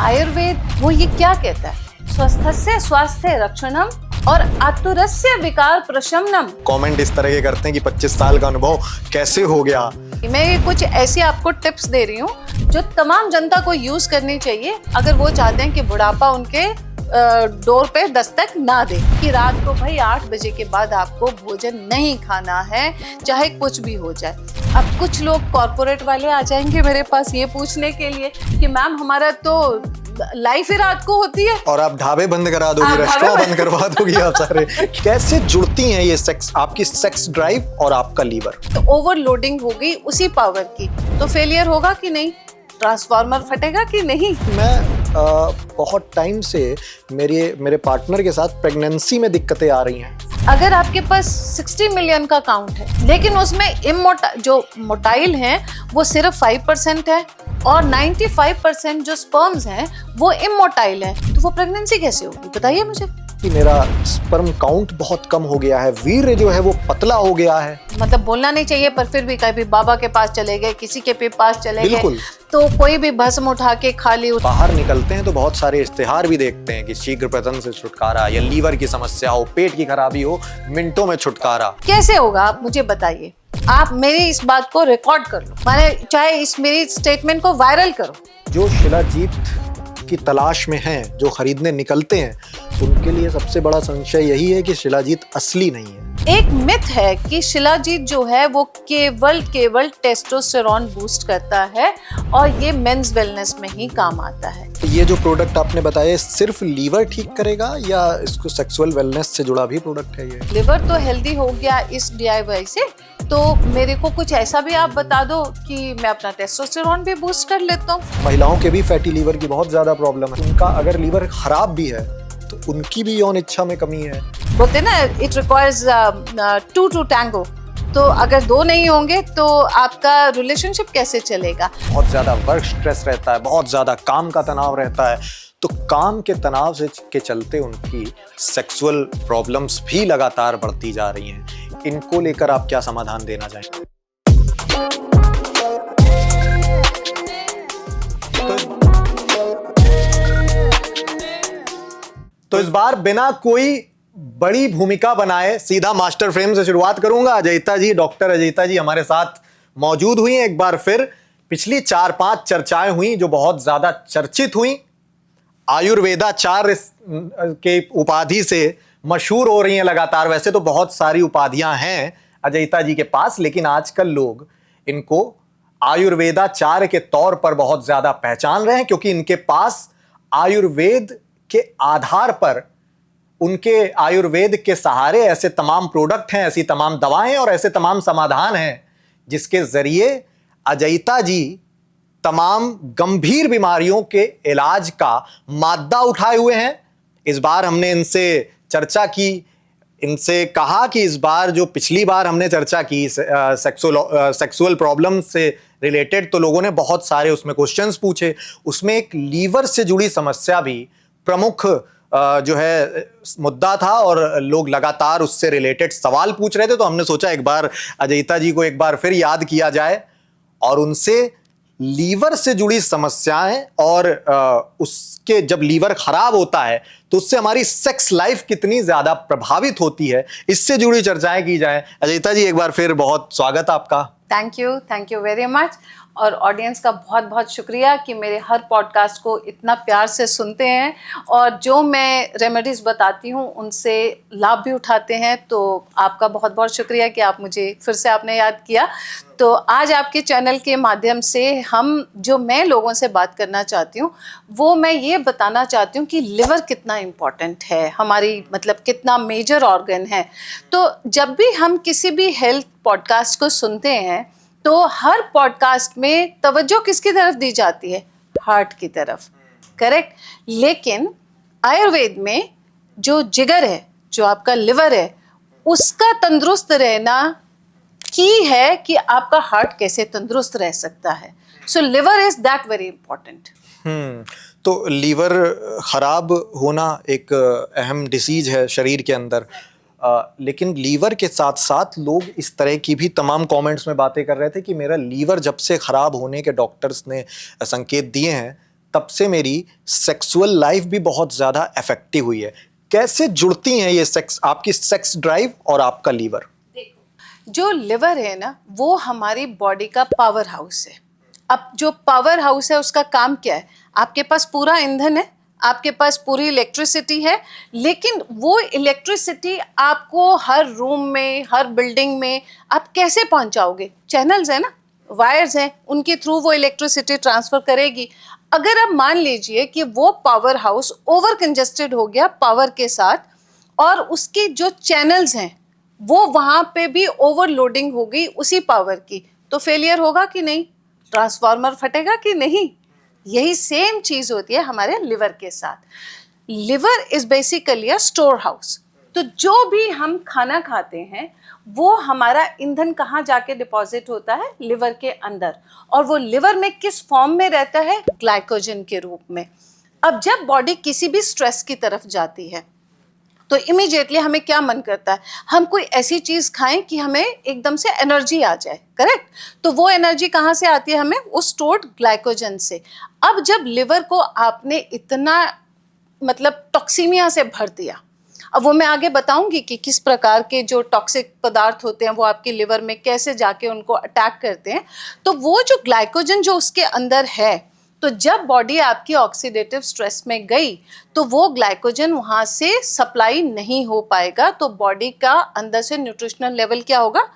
आयुर्वेद वो ये क्या कहता है? स्वस्थस्य स्वास्थ्य रक्षणम और आतुरस्य विकार प्रशमनम। कमेंट इस तरह के करते हैं कि 25 साल का अनुभव कैसे हो गया। मैं ये कुछ ऐसी आपको टिप्स दे रही हूँ जो तमाम जनता को यूज करनी चाहिए अगर वो चाहते हैं कि बुढ़ापा उनके डोर पे दस्तक ना दे। कि रात को भाई 8 बजे के बाद आपको भोजन नहीं खाना है, चाहे कुछ भी हो जाए। अब कुछ लोग कॉर्पोरेट वाले आ जाएंगे मेरे पास ये पूछने के लिए कि मैम हमारा तो लाइफ ही रात को होती है और आप ढाबे बंद करा दोगी, रेस्टोरेंट बंद करवा दोगी आप सारे। कैसे जुड़ती हैं ये सेक्स, आपकी सेक्स ड्राइव और आपका लीवर? तो ओवरलोडिंग हो गई उसी पावर की, तो फेलियर होगा कि नहीं? ट्रांसफार्मर फटेगा कि नहीं? मैं बहुत टाइम से मेरे पार्टनर के साथ प्रेगनेंसी में दिक्कतें आ रही हैं। अगर आपके पास 60 मिलियन का काउंट है लेकिन उसमें जो मोटाइल हैं वो सिर्फ 5% है और 95% जो स्पर्म्स हैं वो इमोटाइल है, तो वो प्रेगनेंसी कैसे होगी बताइए मुझे? कि मेरा स्पर्म काउंट बहुत कम हो गया है, वीर्य जो है वो पतला हो गया है। मतलब बोलना नहीं चाहिए पर फिर भी कभी बाबा के पास चले गए, किसी के पास चले गए तो कोई भी भस्म उठा के खाली बाहर निकलते हैं तो बहुत सारे इश्तिहार भी देखते हैं कि शीघ्र पतन से छुटकारा या लीवर की समस्या हो, पेट की खराबी हो, मिनटों में छुटकारा। कैसे होगा आप मुझे बताइए। आप मेरी इस बात को रिकॉर्ड कर लो, माने चाहे इस मेरी स्टेटमेंट को वायरल करो। जो शिलाजीत की तलाश में हैं, जो खरीदने निकलते हैं, उनके लिए सबसे बड़ा संशय यही है कि शिलाजीत असली नहीं है। एक मिथ है कि शिलाजीत जो है वो केवल टेस्टोस्टेरोन बूस्ट करता है और ये मेंस वेलनेस में ही काम आता है। ये जो प्रोडक्ट आपने बताया सिर्फ लीवर ठीक करेगा या इसको सेक्सुअल वेलनेस से जुड़ा भी प्रोडक्ट है ये? लिवर तो हेल्दी हो गया इस DIY से, तो मेरे को कुछ ऐसा भी आप बता दो कि मैं अपना टेस्टोस्टेरोन भी बूस्ट कर लेता हूँ। महिलाओं के भी फैटी लीवर की बहुत ज्यादा प्रॉब्लम है। उनका अगर लीवर खराब भी है तो उनकी भी यौन इच्छा में कमी है। बोलते ना इट रिक्वायर्स 2 to tango, तो अगर 2 नहीं होंगे तो आपका रिलेशनशिप कैसे चलेगा? बहुत ज्यादा वर्क स्ट्रेस रहता है, बहुत ज्यादा काम का तनाव रहता है, तो काम के तनाव से के चलते उनकी सेक्सुअल प्रॉब्लम्स भी लगातार बढ़ती जा रही हैं। इनको लेकर आप क्या समाधान देना चाहेंगे? तो इस बार बिना कोई बड़ी भूमिका बनाए सीधा मास्टर फ्रेम से शुरुआत करूंगा। अजयिता जी, डॉक्टर अजयिता जी हमारे साथ मौजूद हुई हैं एक बार फिर। पिछली 4-5 चर्चाएं हुई जो बहुत ज्यादा चर्चित हुई, आयुर्वेदाचार्य के उपाधि से मशहूर हो रही हैं लगातार। वैसे तो बहुत सारी उपाधियां हैं अजयिता जी के पास, लेकिन आजकल लोग इनको आयुर्वेदाचार्य के तौर पर बहुत ज्यादा पहचान रहे हैं क्योंकि इनके पास आयुर्वेद के आधार पर, उनके आयुर्वेद के सहारे ऐसे तमाम प्रोडक्ट हैं, ऐसी तमाम दवाएं और ऐसे तमाम समाधान हैं जिसके जरिए अजयिता जी तमाम गंभीर बीमारियों के इलाज का मादा उठाए हुए हैं। इस बार हमने इनसे चर्चा की, इनसे कहा कि इस बार जो पिछली बार हमने चर्चा की सेक्सुअल प्रॉब्लम से रिलेटेड, तो लोगों ने बहुत सारे उसमें क्वेश्चंस पूछे। उसमें एक लीवर से जुड़ी समस्या भी प्रमुख जो है मुद्दा था और लोग लगातार उससे रिलेटेड सवाल पूछ रहे थे। तो हमने सोचा एक बार अजयिता जी को एक बार फिर याद किया जाए और उनसे लीवर से जुड़ी समस्याएं और उसके जब लीवर खराब होता है तो उससे हमारी सेक्स लाइफ कितनी ज्यादा प्रभावित होती है, इससे जुड़ी चर्चाएं की जाए। अजयिता जी एक बार फिर बहुत स्वागत आपका। Thank you very much. और ऑडियंस का बहुत बहुत शुक्रिया कि मेरे हर पॉडकास्ट को इतना प्यार से सुनते हैं और जो मैं रेमेडीज़ बताती हूँ उनसे लाभ भी उठाते हैं। तो आपका बहुत बहुत शुक्रिया कि आप मुझे फिर से आपने याद किया। तो आज आपके चैनल के माध्यम से मैं लोगों से बात करना चाहती हूँ वो मैं ये बताना चाहती हूँ कि लिवर कितना इम्पॉर्टेंट है हमारी, मतलब कितना मेजर ऑर्गन है। तो जब भी हम किसी भी हेल्थ पॉडकास्ट को सुनते हैं तो हर पॉडकास्ट में तवज्जो किसकी तरफ दी जाती है? हार्ट की तरफ, करेक्ट। लेकिन आयुर्वेद में जो जिगर है, जो आपका लिवर है, उसका तंदुरुस्त रहना की है कि आपका हार्ट कैसे तंदुरुस्त रह सकता है। So liver is that very important. तो लीवर खराब होना एक अहम डिसीज है शरीर के अंदर, लेकिन लीवर के साथ साथ लोग इस तरह की भी तमाम कमेंट्स में बातें कर रहे थे कि मेरा लीवर जब से ख़राब होने के डॉक्टर्स ने संकेत दिए हैं तब से मेरी सेक्सुअल लाइफ भी बहुत ज्यादा इफेक्टिव हुई है। कैसे जुड़ती हैं ये सेक्स, आपकी सेक्स ड्राइव और आपका लीवर? जो लिवर है ना, वो हमारी बॉडी का पावर हाउस है। अब जो पावर हाउस है उसका काम क्या है? आपके पास पूरा ईंधन है, आपके पास पूरी इलेक्ट्रिसिटी है, लेकिन वो इलेक्ट्रिसिटी आपको हर रूम में, हर बिल्डिंग में आप कैसे पहुंचाओगे? चैनल्स है ना, वायर्स हैं, उनके थ्रू वो इलेक्ट्रिसिटी ट्रांसफर करेगी। अगर आप मान लीजिए कि वो पावर हाउस ओवर कंजेस्टेड हो गया पावर के साथ, और उसकी जो चैनल्स हैं वो वहां पे भी ओवरलोडिंग हो गई उसी पावर की, तो फेलियर होगा कि नहीं? ट्रांसफार्मर फटेगा कि नहीं? यही सेम चीज होती है हमारे लिवर के साथ। Liver is basically a store house. तो जो भी हम खाना खाते हैं वो हमारा ईंधन कहाँ जाके डिपॉजिट होता है? लिवर के अंदर। और वो लिवर में किस फॉर्म में रहता है? ग्लाइकोजन के रूप में। अब जब बॉडी किसी भी स्ट्रेस की तरफ जाती है तो इमीडिएटली हमें क्या मन करता है? हम कोई ऐसी चीज खाएं कि हमें एकदम से एनर्जी आ जाए, करेक्ट? तो वो एनर्जी कहाँ से आती है हमें? वो स्टोर्ड ग्लाइकोजन से। अब जब लिवर को आपने इतना मतलब टॉक्सीमिया से भर दिया, अब वो मैं आगे बताऊंगी कि किस प्रकार के जो टॉक्सिक पदार्थ होते हैं वो आपके लिवर में कैसे जाके उनको अटैक करते हैं। तो वो जो ग्लाइकोजन जो उसके अंदर है, तो जब बॉडी आपकी ऑक्सीडेटिव स्ट्रेस में गई तो वो ग्लाइकोजन वहां से सप्लाई नहीं हो पाएगा, तो बॉडी का अंदर से न्यूट्रिशनल लेवल क्या होगा?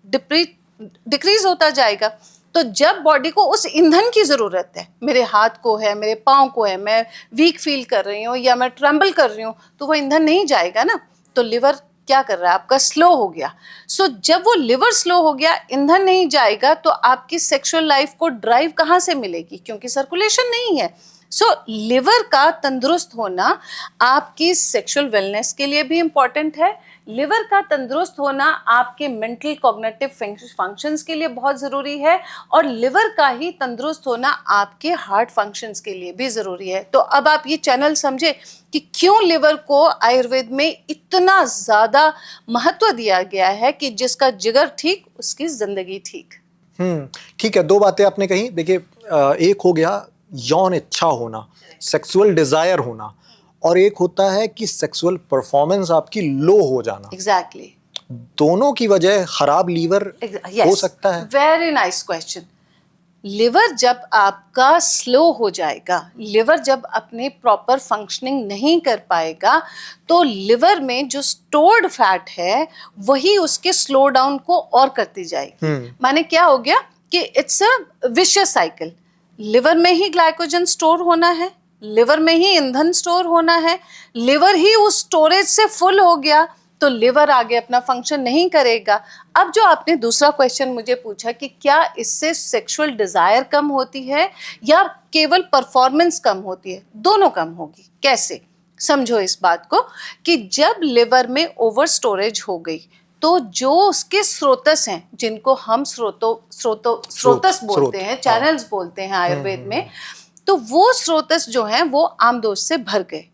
डिक्रीज होता जाएगा। तो जब बॉडी को उस ईंधन की जरूरत है, मेरे हाथ को है, मेरे पाँव को है, मैं वीक फील कर रही हूँ या मैं ट्रम्बल कर रही हूँ, तो वो ईंधन नहीं जाएगा ना। तो लिवर क्या कर रहा है आपका? स्लो हो गया। सो जब वो लिवर स्लो हो गया, ईंधन नहीं जाएगा, तो आपकी सेक्सुअल लाइफ को ड्राइव कहाँ से मिलेगी? क्योंकि सर्कुलेशन नहीं है। सो लिवर का तंदुरुस्त होना आपकी सेक्सुअल वेलनेस के लिए भी इम्पॉर्टेंट है। लिवर का तंदुरुस्त होना आपके मेंटल कॉग्निटिव फंक्शंस के लिए बहुत ज़रूरी है, और लिवर का ही तंदुरुस्त होना आपके हार्ट फंक्शंस के लिए भी ज़रूरी है। तो अब आप ये चैनल समझे कि क्यों लिवर को आयुर्वेद में इतना ज़्यादा महत्व दिया गया है कि जिसका जिगर ठीक उसकी ज़िंदगी ठीक। ठीक है, दो बातें आपने कही। देखिए, एक हो गया यौन इच्छा होना, सेक्सुअल डिजायर होना, और एक होता है कि सेक्सुअल परफॉर्मेंस आपकी लो हो जाना। एग्जैक्टली। दोनों की वजह खराब लीवर हो सकता है। Very nice question. लिवर जब आपका स्लो हो जाएगा, लिवर जब अपने प्रॉपर फंक्शनिंग नहीं कर पाएगा, तो लिवर में जो स्टोर्ड फैट है वही उसके स्लो डाउन को और करती जाएगी। माने क्या हो गया कि it's a vicious cycle. Liver में ही ग्लाइकोजन स्टोर होना है, लिवर में ही ईंधन स्टोर होना है, लिवर ही उस स्टोरेज से फुल हो गया तो लिवर आगे अपना फंक्शन नहीं करेगा। अब जो आपने दूसरा क्वेश्चन मुझे पूछा कि क्या इससे सेक्सुअल डिजायर कम होती है या केवल परफॉर्मेंस कम होती है? दोनों कम होगी। कैसे? समझो इस बात को कि जब लिवर में ओवर स्टोरेज हो गई तो जो उसके स्रोतस हैं, जिनको हम स्रोतस बोलते हैं, चैनल्स बोलते हैं आयुर्वेद में, तो वो स्रोतस जो हैं वो आमदोष से भर गए।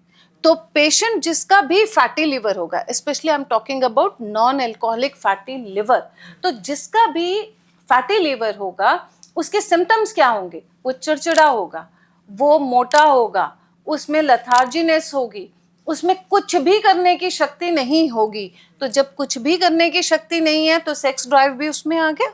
तो पेशेंट जिसका भी फैटी लिवर होगा, specially I am talking about non alcoholic fatty liver, तो जिसका भी फैटी लिवर होगा उसके सिम्टम्स क्या होंगे? वो चिड़चिड़ा होगा, वो मोटा होगा, उसमें लथार्जीनेस होगी, उसमें कुछ भी करने की शक्ति नहीं होगी। तो जब कुछ भी करने की शक्ति नहीं है तो सेक्स ड्राइव भी उसमें आ गया,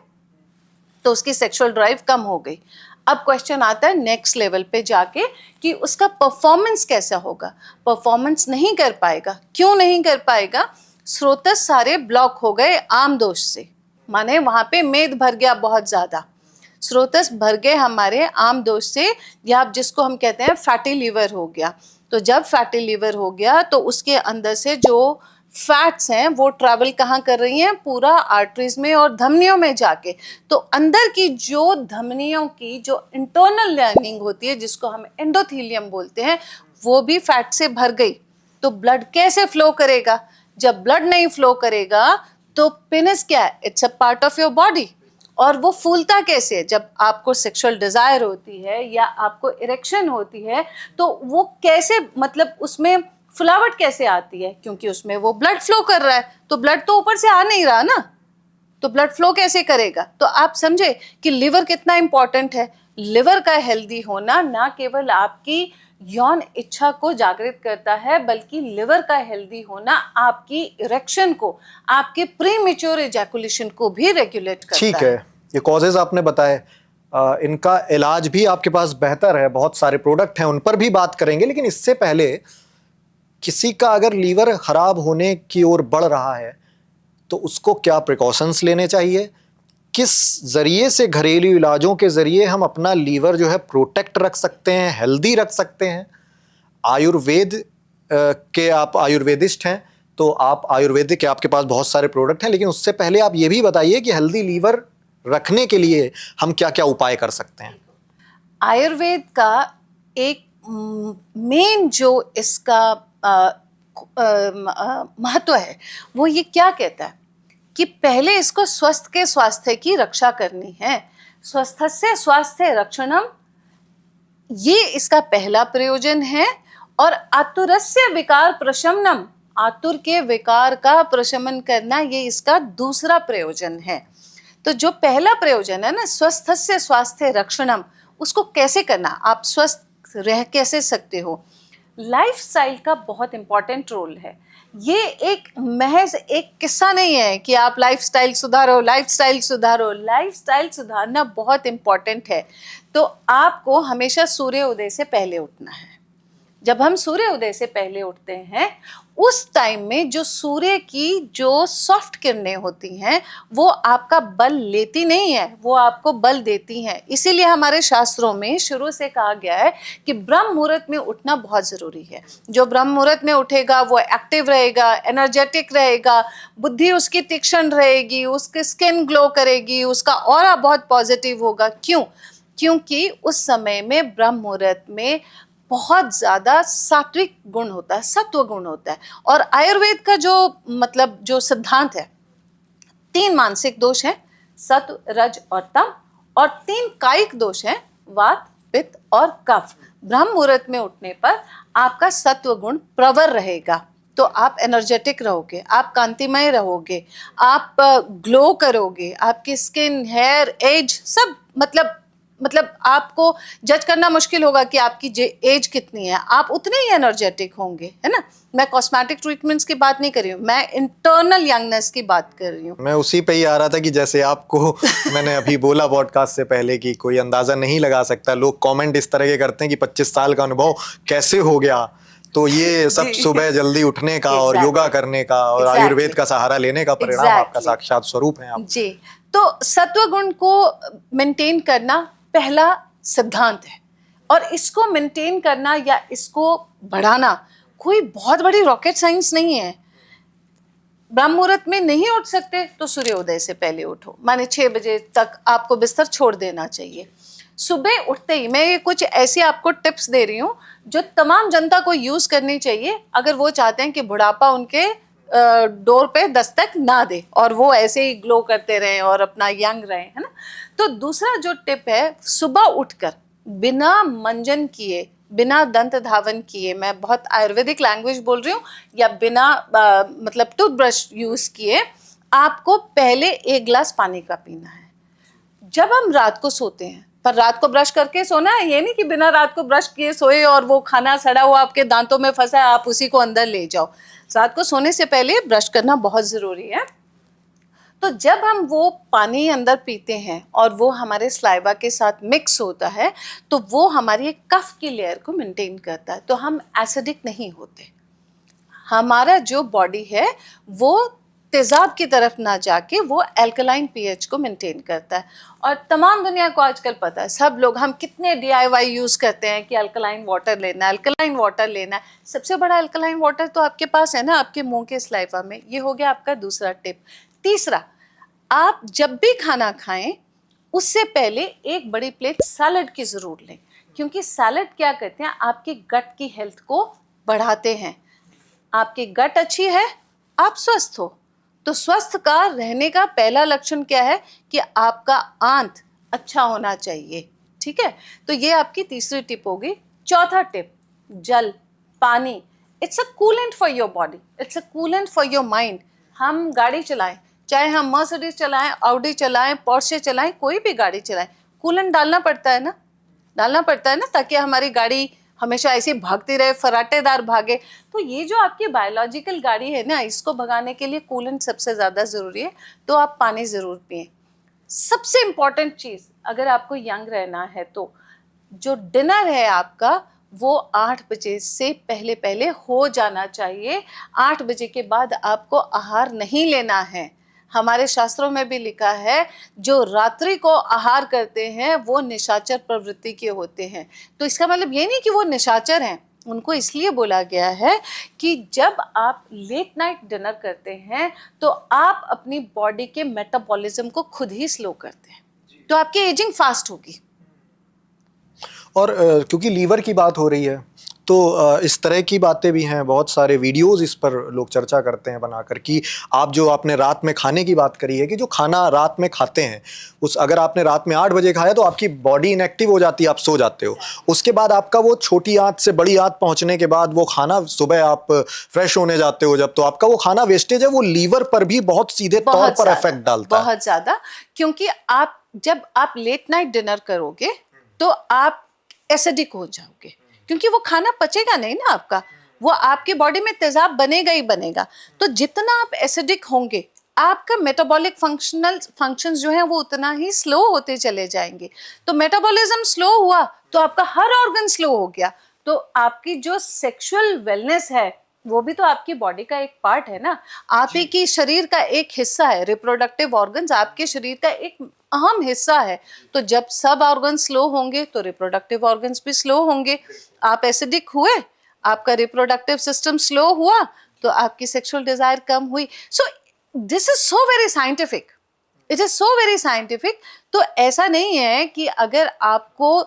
तो उसकी सेक्सुअल ड्राइव कम हो गई। अब क्वेश्चन आता है नेक्स्ट लेवल पे जाके कि उसका परफॉर्मेंस कैसा होगा? परफॉर्मेंस नहीं कर पाएगा। क्यों नहीं कर पाएगा? स्रोतस सारे ब्लॉक हो गए आमदोष से, माने वहां पे मेद भर गया बहुत ज्यादा, स्रोतस भर गए हमारे आमदोष से, या आप जिसको हम कहते हैं फैटी लीवर हो गया। तो जब फैटी लीवर हो गया तो उसके अंदर से जो फैट्स हैं वो ट्रैवल कहाँ कर रही हैं? पूरा आर्टरीज में और धमनियों में जाके। तो अंदर की जो धमनियों की जो इंटरनल लाइनिंग होती है, जिसको हम एंडोथीलियम बोलते हैं, वो भी फैट से भर गई। तो ब्लड कैसे फ्लो करेगा? जब ब्लड नहीं फ्लो करेगा तो पेनिस क्या है? It's a part of your body. और वो फूलता कैसे? जब आपको सेक्सुअल डिजायर होती है या आपको इरेक्शन होती है तो वो कैसे, मतलब उसमें फुलावट कैसे आती है? क्योंकि उसमें वो ब्लड फ्लो कर रहा है, तो ब्लड तो ऊपर से आ नहीं रहा ना, तो ब्लड फ्लो कैसे करेगा? तो आप समझे कि लिवर कितना इंपॉर्टेंट है। लिवर का हेल्दी होना ना केवल आपकी यौन इच्छा को जागृत करता है, बल्कि लिवर का हेल्दी होना आपकी इरेक्शन को, आपके प्रीमेच्योर एजैकुलेशन को भी रेगुलेट करता ठीक है, ये कॉजेज आपने बताए, इनका इलाज भी आपके पास बेहतर है, बहुत सारे प्रोडक्ट हैं, उन पर भी बात करेंगे। लेकिन इससे पहले किसी का अगर लीवर खराब होने की ओर बढ़ रहा है तो उसको क्या प्रिकॉशंस लेने चाहिए, किस जरिए से घरेलू इलाजों के जरिए हम अपना लीवर जो है प्रोटेक्ट रख सकते हैं, हेल्दी रख सकते हैं। आयुर्वेद के आप आयुर्वेदिस्ट हैं, तो आप आयुर्वेदिक के आपके पास बहुत सारे प्रोडक्ट हैं, लेकिन उससे पहले आप ये भी बताइए कि हेल्दी लीवर रखने के लिए हम क्या क्या उपाय कर सकते हैं। आयुर्वेद का एक मेन जो इसका महत्व है वो ये क्या कहता है कि पहले इसको स्वस्थ के स्वास्थ्य की रक्षा करनी है। स्वस्थस्य स्वास्थ्य रक्षणम, ये इसका पहला प्रयोजन है। और आतुरस्य विकार प्रशमनम, आतुर के विकार का प्रशमन करना, ये इसका दूसरा प्रयोजन है। तो जो पहला प्रयोजन है ना, स्वस्थस्य स्वास्थ्य रक्षणम, उसको कैसे करना, आप स्वस्थ रह कैसे सकते हो, लाइफस्टाइल का बहुत इंपॉर्टेंट रोल है। ये एक महज एक किस्सा नहीं है कि आप लाइफस्टाइल सुधारो, लाइफस्टाइल सुधारो। लाइफस्टाइल सुधारना बहुत इंपॉर्टेंट है। तो आपको हमेशा सूर्य उदय से पहले उठना है। जब हम सूर्य उदय से पहले उठते हैं, उस टाइम में जो सूर्य की जो सॉफ्ट किरणें होती हैं वो आपका बल लेती नहीं है, वो आपको बल देती हैं। इसीलिए हमारे शास्त्रों में शुरू से कहा गया है कि ब्रह्म मुहूर्त में उठना बहुत ज़रूरी है। जो ब्रह्म मुहूर्त में उठेगा वो एक्टिव रहेगा, एनर्जेटिक रहेगा, बुद्धि उसकी तीक्ष्ण रहेगी, उसकी स्किन ग्लो करेगी, उसका ऑरा बहुत पॉजिटिव होगा। क्यों? क्योंकि उस समय में ब्रह्म मुहूर्त में बहुत ज़्यादा सात्विक गुण होता है, सत्व गुण होता है। और आयुर्वेद का जो मतलब जो सिद्धांत है, 3 मानसिक दोष हैं, सत्व, रज और तम, और 3 कायिक दोष हैं, वात, पित्त और कफ। ब्रह्म मुहूर्त में उठने पर आपका सत्व गुण प्रवर रहेगा, तो आप एनर्जेटिक रहोगे, आप कांतिमय रहोगे, आप ग्लो करोगे, आपकी स्किन, हेयर, एज सब मतलब आपको जज करना मुश्किल होगा कि आपकी एज कितनी है, आप उतने ही एनर्जेटिक होंगे, है ना। मैं कॉस्मेटिक ट्रीटमेंट्स की बात नहीं कर रही हूँ, मैं इंटरनल यंगनेस की बात कर रही हूँ। मैं उसी पे ही आ रहा था कि जैसे आपको मैंने अभी बोला पॉडकास्ट से पहले कि कोई अंदाजा नहीं लगा सकता, लोग कमेंट इस तरह के करते हैं कि 25 साल का अनुभव कैसे हो गया। तो ये सब सुबह जल्दी उठने का और योगा करने का और आयुर्वेद का सहारा लेने का परिणाम आपका साक्षात स्वरूप है आप। जी, तो सत्व गुण को मेंटेन करना पहला सिद्धांत है, और इसको मेंटेन करना या इसको बढ़ाना कोई बहुत बड़ी रॉकेट साइंस नहीं है। ब्रह्म मुहूर्त में नहीं उठ सकते तो सूर्योदय से पहले उठो, माने 6 बजे तक आपको बिस्तर छोड़ देना चाहिए। सुबह उठते ही मैं ये कुछ ऐसी आपको टिप्स दे रही हूँ जो तमाम जनता को यूज करनी चाहिए अगर वो चाहते हैं कि बुढ़ापा उनके डोर पे दस्तक ना दे और वो ऐसे ही ग्लो करते रहें और अपना यंग रहें, है ना। तो दूसरा जो टिप है, सुबह उठकर बिना मंजन किए, बिना दंत धावन किए, मैं बहुत आयुर्वेदिक लैंग्वेज बोल रही हूँ, या बिना मतलब टूथब्रश यूज किए, आपको पहले 1 गिलास पानी का पीना है। जब हम रात को सोते हैं, पर रात को ब्रश करके सोना है, ये नहीं कि बिना रात को ब्रश किए सोए और वो खाना सड़ा हुआ आपके दांतों में फंसा है, आप उसी को अंदर ले जाओ। रात को सोने से पहले ब्रश करना बहुत ज़रूरी है। तो जब हम वो पानी अंदर पीते हैं और वो हमारे स्लाइवा के साथ मिक्स होता है, तो वो हमारी एक कफ की लेयर को मेंटेन करता है, तो हम एसिडिक नहीं होते। हमारा जो बॉडी है वो तेजाब की तरफ ना जाके वो एल्कलाइन पीएच को मेंटेन करता है। और तमाम दुनिया को आजकल पता है, सब लोग, हम कितने DIY यूज़ करते हैं कि अल्कलाइन वाटर लेना है, अल्कलाइन वाटर लेना है। सबसे बड़ा अल्कलाइन वाटर तो आपके पास है ना, आपके मुंह के स्लाइवा में। ये हो गया आपका दूसरा टिप। तीसरा, आप जब भी खाना खाएं उससे पहले 1 बड़ी प्लेट सैलड की ज़रूर लें, क्योंकि सैलड क्या करते हैं, आपके गट की हेल्थ को बढ़ाते हैं। आपकी गट अच्छी है, आप स्वस्थ हो। तो स्वस्थ का रहने का पहला लक्षण क्या है कि आपका आंत अच्छा होना चाहिए, ठीक है। तो ये आपकी तीसरी टिप होगी। चौथा टिप, जल, पानी। It's a coolant for your body, it's a coolant for your mind. हम गाड़ी चलाएं, चाहे हम मर्सिडीज चलाएं, ऑडी चलाएं, पोर्शे चलाएं, कोई भी गाड़ी चलाएं, कूलेंट डालना पड़ता है ना, डालना पड़ता है ना, ताकि हमारी गाड़ी हमेशा ऐसे भागती रहे, फराटेदार भागे। तो ये जो आपकी बायोलॉजिकल गाड़ी है ना, इसको भगाने के लिए कूलेंट सबसे ज़्यादा ज़रूरी है। तो आप पानी ज़रूर पिएं। सबसे इम्पॉर्टेंट चीज़, अगर आपको यंग रहना है तो जो डिनर है आपका वो 8 बजे से पहले पहले हो जाना चाहिए। 8 बजे के बाद आपको आहार नहीं लेना है। हमारे शास्त्रों में भी लिखा है, जो रात्रि को आहार करते हैं वो निशाचर प्रवृत्ति के होते हैं। तो इसका मतलब ये नहीं कि वो निशाचर हैं, उनको इसलिए बोला गया है कि जब आप लेट नाइट डिनर करते हैं तो आप अपनी बॉडी के मेटाबॉलिज्म को खुद ही स्लो करते हैं, तो आपकी एजिंग फास्ट होगी। और क्योंकि लीवर की बात हो रही है तो इस तरह की बातें भी हैं, बहुत सारे वीडियोस इस पर लोग चर्चा करते हैं बनाकर कि आप जो आपने रात में खाने की बात करी है कि जो खाना रात में खाते हैं उस अगर आपने रात में 8 बजे खाया तो आपकी बॉडी इनएक्टिव हो जाती है, आप सो जाते हो। उसके बाद आपका वो छोटी आंत से बड़ी आंत पहुंचने के बाद वो खाना सुबह आप फ्रेश होने जाते हो जब, तो आपका वो खाना वेस्टेज है वो लीवर पर भी बहुत सीधे तौर पर इफेक्ट डालता है। बहुत ज़्यादा, क्योंकि आप जब आप लेट नाइट डिनर करोगे तो आप एसिडिक हो जाओगे, क्योंकि वो खाना पचेगा नहीं ना आपका, वो आपकी बॉडी में तेजाब बनेगा ही बनेगा। तो जितना आप एसिडिक होंगे आपका मेटाबॉलिक फंक्शंस जो हैं वो उतना ही स्लो होते चले जाएंगे। तो मेटाबॉलिज्म स्लो हुआ तो आपका हर ऑर्गन स्लो हो गया, तो आपकी जो सेक्सुअल वेलनेस है वो भी तो आपकी बॉडी का एक पार्ट है ना, आप ही की शरीर का एक हिस्सा है। रिप्रोडक्टिव ऑर्गन्स आपके शरीर का एक अहम हिस्सा है। तो जब सब ऑर्गन स्लो होंगे तो रिप्रोडक्टिव ऑर्गन्स भी स्लो होंगे। आप एसिडिक हुए, आपका रिप्रोडक्टिव सिस्टम स्लो हुआ, तो आपकी सेक्सुअल डिजायर कम हुई। So this is so very scientific, it is so very scientific. तो ऐसा नहीं है कि अगर आपको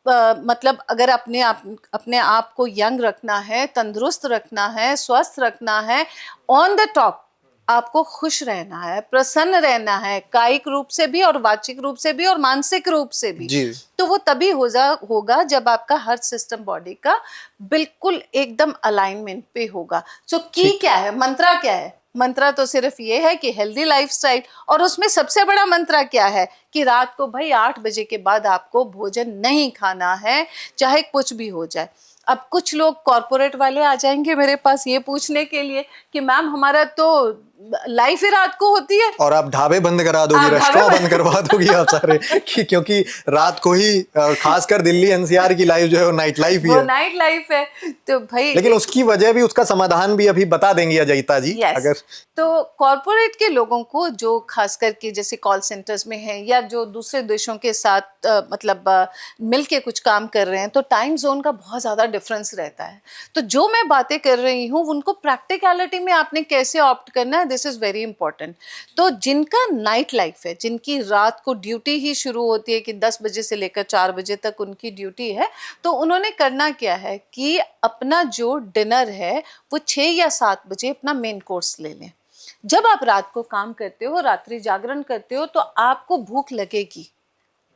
मतलब अगर अपने आप को यंग रखना है, तंदुरुस्त रखना है, स्वस्थ रखना है, ऑन द टॉप आपको खुश रहना है, प्रसन्न रहना है, कायिक रूप से भी और वाचिक रूप से भी और मानसिक रूप से भी, तो वो तभी होगा जब आपका हर सिस्टम बॉडी का बिल्कुल एकदम अलाइनमेंट पे होगा। सो की क्या है, मंत्रा क्या है? मंत्रा तो सिर्फ ये है कि हेल्दी लाइफस्टाइल, और उसमें सबसे बड़ा मंत्रा क्या है कि रात को भाई 8 बजे के बाद आपको भोजन नहीं खाना है, चाहे कुछ भी हो जाए। अब कुछ लोग कॉर्पोरेट वाले आ जाएंगे मेरे पास ये पूछने के लिए कि मैम हमारा तो लाइफ ही रात को होती है, और आप ढाबे बंद करा दोगी, रेस्टोरेंट बंद करवा दोगी आप सारे क्योंकि रात को ही खासकर दिल्ली एनसीआर की लाइफ जो है वो नाइट लाइफ ही है, नाइट लाइफ है। तो भाई लेकिन उसकी वजह भी, उसका समाधान भी अभी बता देंगी अजयिता जी। अगर तो कॉर्पोरेट के लोगों को जो खास करके जैसे कॉल सेंटर्स में है या जो दूसरे देशों के साथ मतलब मिल के कुछ काम कर रहे हैं, तो टाइम जोन का बहुत ज़्यादा डिफरेंस रहता है। तो जो मैं बातें कर रही हूँ उनको प्रैक्टिकलिटी में आपने कैसे ऑप्ट करना है, दिस इज़ वेरी इंपॉर्टेंट। तो जिनका नाइट लाइफ है, जिनकी रात को ड्यूटी ही शुरू होती है कि 10 बजे से लेकर 4 बजे तक उनकी ड्यूटी है, तो उन्होंने करना क्या है कि अपना जो डिनर है वो 6 या 7 बजे अपना मेन कोर्स ले लें। जब आप रात को काम करते हो, रात्रि जागरण करते हो, तो आपको भूख लगेगी,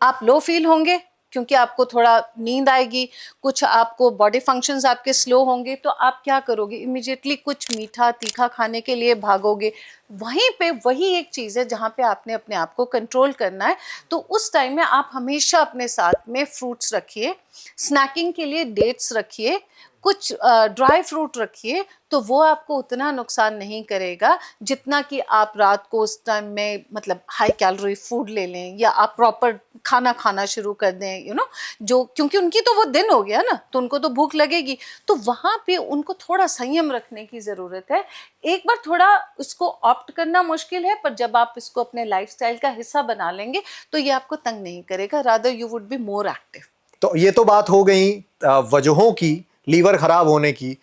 आप लो फील होंगे क्योंकि आपको थोड़ा नींद आएगी, कुछ आपको बॉडी फंक्शंस आपके स्लो होंगे, तो आप क्या करोगे, इमीडिएटली कुछ मीठा तीखा खाने के लिए भागोगे। वहीं पे वही एक चीज़ है जहाँ पे आपने अपने आप को कंट्रोल करना है। तो उस टाइम में आप हमेशा अपने साथ में फ्रूट्स रखिए, स्नैकिंग के लिए डेट्स रखिए, कुछ ड्राई फ्रूट रखिए, तो वो आपको उतना नुकसान नहीं करेगा जितना कि आप रात को उस टाइम में मतलब हाई कैलोरी फूड ले लें या आप प्रॉपर खाना खाना शुरू कर दें, जो क्योंकि उनकी तो वो दिन हो गया ना, तो उनको तो भूख लगेगी। तो वहाँ पे उनको थोड़ा संयम रखने की ज़रूरत है। एक बार थोड़ा उसको ऑप्ट करना मुश्किल है, पर जब आप इसको अपने लाइफस्टाइल का हिस्सा बना लेंगे तो ये आपको तंग नहीं करेगा, rather you would be more active. तो ये तो बात हो गई वजहों की, लीवर खराब होने की,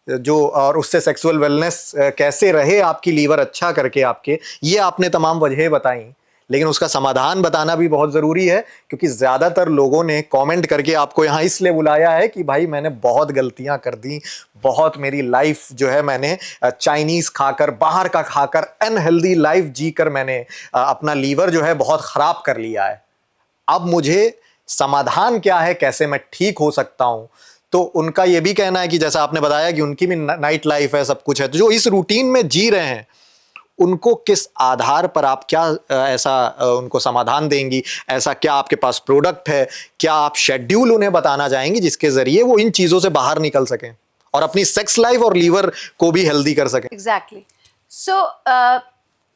जो और उससे सेक्सुअल वेलनेस कैसे रहे आपकी लीवर अच्छा करके आपके, ये आपने तमाम वजहें बताई। लेकिन उसका समाधान बताना भी बहुत ज़रूरी है, क्योंकि ज़्यादातर लोगों ने कमेंट करके आपको यहाँ इसलिए बुलाया है कि भाई मैंने बहुत गलतियाँ कर दी, बहुत मेरी लाइफ जो है मैंने चाइनीज़ खाकर, बाहर का खाकर, अनहेल्दी लाइफ जीकर मैंने अपना लीवर जो है बहुत ख़राब कर लिया है। अब मुझे समाधान क्या है, कैसे मैं ठीक हो सकता हूँ? तो उनका ये भी कहना है कि जैसा आपने बताया कि उनकी भी नाइट लाइफ है, सब कुछ है, तो जो इस रूटीन में जी रहे हैं उनको किस आधार पर आप क्या ऐसा उनको समाधान देंगी? ऐसा क्या आपके पास प्रोडक्ट है? क्या आप शेड्यूल उन्हें बताना चाहेंगी जिसके जरिए वो इन चीजों से बाहर निकल सकें और अपनी सेक्स लाइफ और लीवर को भी हेल्दी कर सकें? एग्जैक्टली। सो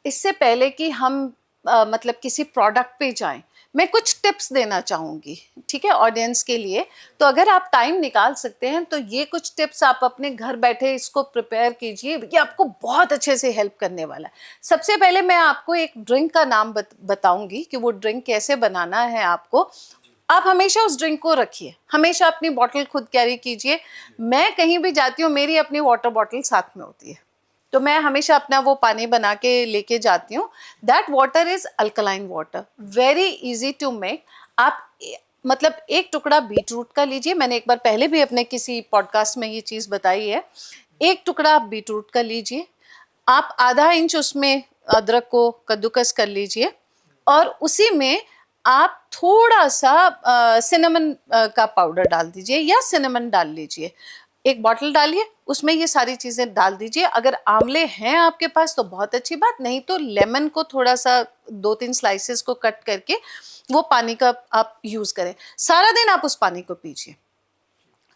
इससे पहले कि हम मतलब किसी प्रोडक्ट पे जाएं, मैं कुछ टिप्स देना चाहूँगी, ठीक है, ऑडियंस के लिए। तो अगर आप टाइम निकाल सकते हैं तो ये कुछ टिप्स आप अपने घर बैठे इसको प्रिपेयर कीजिए, ये आपको बहुत अच्छे से हेल्प करने वाला है। सबसे पहले मैं आपको एक ड्रिंक का नाम बताऊंगी कि वो ड्रिंक कैसे बनाना है आपको। आप हमेशा उस ड्रिंक को रखिए, हमेशा अपनी बॉटल खुद कैरी कीजिए। मैं कहीं भी जाती हूँ, मेरी अपनी वाटर बॉटल साथ में होती है, तो मैं हमेशा अपना वो पानी बना के लेके जाती हूँ। That water is alkaline water, very easy to make. आप मतलब एक टुकड़ा बीट रूट का लीजिए, मैंने एक बार पहले भी अपने किसी पॉडकास्ट में ये चीज़ बताई है। एक टुकड़ा आप बीट रूट का लीजिए, आप आधा इंच उसमें अदरक को कद्दूकस कर लीजिए, और उसी में आप थोड़ा सा सिनेमन का पाउडर डाल दीजिए या सिनेमन डाल लीजिए। एक बॉटल डालिए, उसमें ये सारी चीज़ें डाल दीजिए। अगर आंवले हैं आपके पास तो बहुत अच्छी बात, नहीं तो लेमन को थोड़ा सा 2-3 स्लाइसेस को कट करके वो पानी का आप यूज़ करें। सारा दिन आप उस पानी को पीजिए।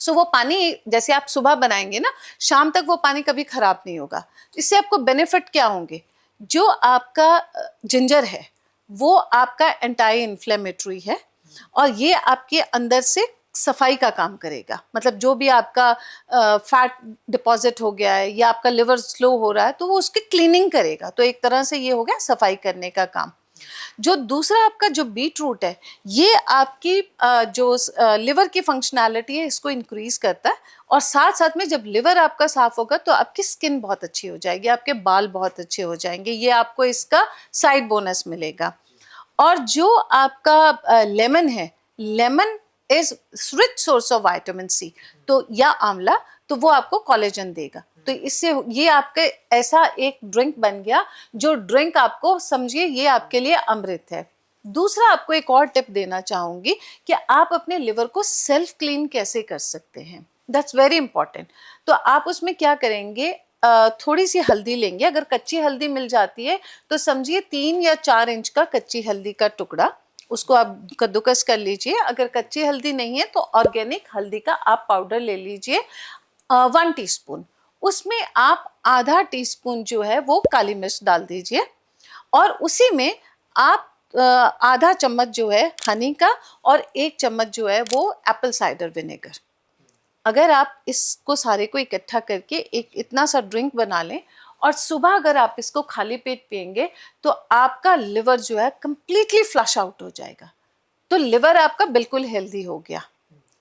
सो वो पानी जैसे आप सुबह बनाएंगे ना, शाम तक वो पानी कभी खराब नहीं होगा। इससे आपको बेनिफिट क्या होंगे? जो आपका जिंजर है वो आपका एंटी इन्फ्लेमेटरी है, और ये आपके अंदर से सफाई का काम करेगा। मतलब जो भी आपका फैट डिपॉजिट हो गया है या आपका लिवर स्लो हो रहा है तो वो उसकी क्लीनिंग करेगा। तो एक तरह से ये हो गया सफाई करने का काम। जो दूसरा आपका जो बीट रूट है, ये आपकी जो लिवर की फंक्शनैलिटी है इसको इंक्रीज करता है, और साथ साथ में जब लिवर आपका साफ होगा तो आपकी स्किन बहुत अच्छी हो जाएगी, आपके बाल बहुत अच्छे हो जाएंगे। ये आपको इसका साइड बोनस मिलेगा। और जो आपका लेमन है, lemon is rich source of vitamin C, तो या आंवला, तो वो आपको कोलेजन देगा। तो इससे ये आपके ऐसा एक ड्रिंक बन गया, जो ड्रिंक आपको समझिए ये आपके लिए अमृत है। दूसरा आपको एक और टिप देना चाहूंगी कि आप अपने लिवर को सेल्फ क्लीन कैसे कर सकते हैं। That's very important. तो आप उसमें क्या करेंगे, थोड़ी सी हल्दी लेंगे। अगर कच्ची हल्दी मिल जाती है तो समझिए 3 या 4 इंच का कच्ची हल्दी का टुकड़ा, उसको आप कद्दूकस कर लीजिए। अगर कच्ची हल्दी नहीं है तो ऑर्गेनिक हल्दी का आप पाउडर ले लीजिए 1 टीस्पून। उसमें आप आधा टीस्पून जो है वो काली मिर्च डाल दीजिए, और उसी में आप आधा चम्मच जो है हनी का, और 1 चम्मच जो है वो एप्पल साइडर विनेगर। अगर आप इसको सारे को इकट्ठा करके एक इतना सा ड्रिंक बना लें, और सुबह अगर आप इसको खाली पेट पिएंगे तो आपका लिवर जो है कंप्लीटली फ्लश आउट हो जाएगा। तो लिवर आपका बिल्कुल हेल्दी हो गया,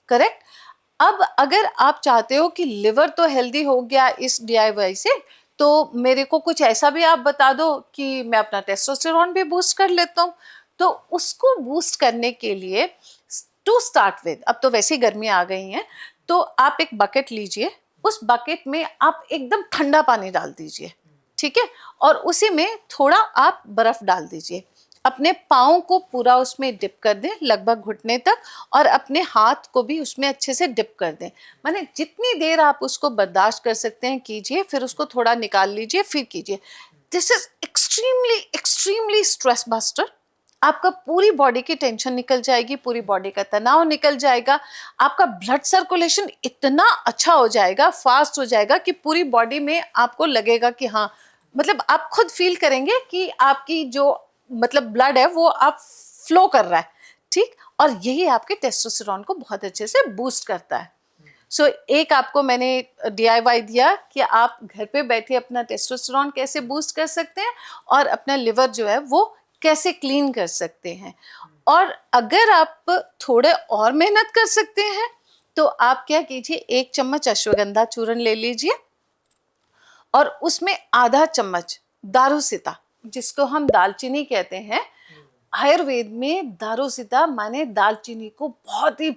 करेक्ट। अब अगर आप चाहते हो कि लिवर तो हेल्दी हो गया इस DIY से, तो मेरे को कुछ ऐसा भी आप बता दो कि मैं अपना टेस्टोस्टेरोन भी बूस्ट कर लेता हूँ। तो उसको बूस्ट करने के लिए टू स्टार्ट विद, अब तो वैसे ही गर्मी आ गई हैं, तो आप एक बकेट लीजिए, उस बकेट में आप एकदम ठंडा पानी डाल दीजिए, ठीक है, और उसी में थोड़ा आप बर्फ डाल दीजिए। अपने पाँव को पूरा उसमें डिप कर दें लगभग घुटने तक, और अपने हाथ को भी उसमें अच्छे से डिप कर दें। माने जितनी देर आप उसको बर्दाश्त कर सकते हैं कीजिए, फिर उसको थोड़ा निकाल लीजिए, फिर कीजिए। This is extremely extremely stress buster. आपका पूरी बॉडी की टेंशन निकल जाएगी, पूरी बॉडी का तनाव निकल जाएगा, आपका ब्लड सर्कुलेशन इतना अच्छा हो जाएगा, फास्ट हो जाएगा कि पूरी बॉडी में आपको लगेगा कि हाँ, मतलब आप खुद फील करेंगे कि आपकी जो मतलब ब्लड है वो आप फ्लो कर रहा है, ठीक। और यही आपके टेस्टोस्टेरोन को बहुत अच्छे से बूस्ट करता है। सो एक आपको मैंने DIY दिया कि आप घर पे बैठे अपना टेस्टोस्टेरोन कैसे बूस्ट कर सकते हैं, और अपना लिवर जो है वो कैसे क्लीन कर सकते हैं। और अगर आप थोड़े और मेहनत कर सकते हैं तो आप क्या कीजिए, 1 चम्मच अश्वगंधा चूर्ण ले लीजिए, और उसमें आधा चम्मच दारुसिता, जिसको हम दालचीनी कहते हैं। आयुर्वेद में दारुसिता माने दालचीनी को बहुत ही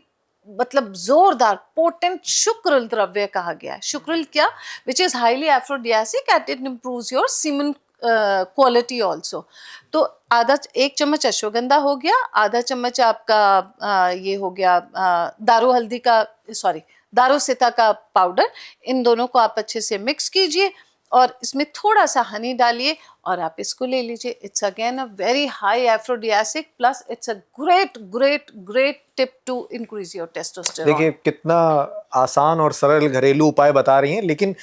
मतलब जोरदार पोटेंट शुक्र द्रव्य कहा गया है। शुक्र क्या, which is highly aphrodisiac and it improves your semen quality also. तो 1 चम्मच अश्वगंधा हो गया, आधा चम्मच आपका ये हो गया दारू सिता का पाउडर। इन दोनों को आप अच्छे से मिक्स कीजिए, और इसमें थोड़ा सा हनी डालिए और आप इसको ले लीजिए। It's again a very high aphrodisiac plus it's a great great great tip to increase your testosterone. देखिए कितना आसान और सरल घरेलू उपाय बता रही हैं, लेकिन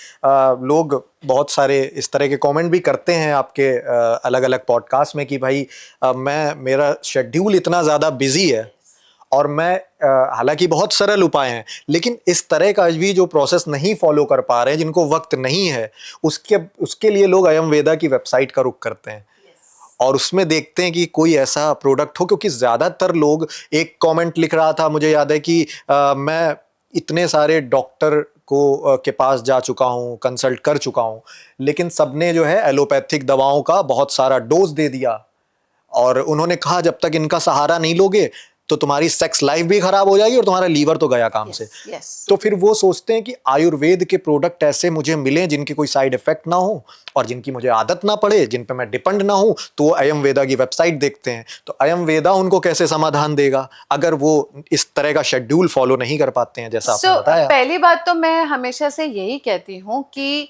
लोग बहुत सारे इस तरह के कमेंट भी करते हैं आपके अलग अलग पॉडकास्ट में कि भाई मेरा शेड्यूल इतना ज़्यादा बिजी है और मैं हालांकि बहुत सरल उपाय हैं लेकिन इस तरह का भी जो प्रोसेस नहीं फॉलो कर पा रहे हैं, जिनको वक्त नहीं है, उसके लिए लोग अयम की वेबसाइट का रुख करते हैं और उसमें देखते हैं कि कोई ऐसा प्रोडक्ट हो। क्योंकि ज़्यादातर लोग, एक कमेंट लिख रहा था मुझे याद है कि मैं इतने सारे डॉक्टर को के पास जा चुका हूँ, कंसल्ट कर चुका हूँ, लेकिन सबने जो है एलोपैथिक दवाओं का बहुत सारा डोज दे दिया और उन्होंने कहा जब तक इनका सहारा नहीं लोगे तो तुम्हारी सेक्स लाइफ भी खराब हो जाएगी और तुम्हारा लीवर तो गया काम से। तो फिर वो सोचते हैं कि आयुर्वेद के प्रोडक्ट ऐसे मुझे मिलें जिनके कोई साइड इफेक्ट ना हो और जिनकी मुझे आदत ना पड़े, जिन पे मैं डिपेंड ना हूं, तो वो अयम की वेबसाइट देखते हैं। तो अयम उनको कैसे समाधान देगा अगर वो इस तरह का शेड्यूल फॉलो नहीं कर पाते हैं जैसा आपने बताया। पहली बात तो मैं हमेशा से यही कहती हूँ कि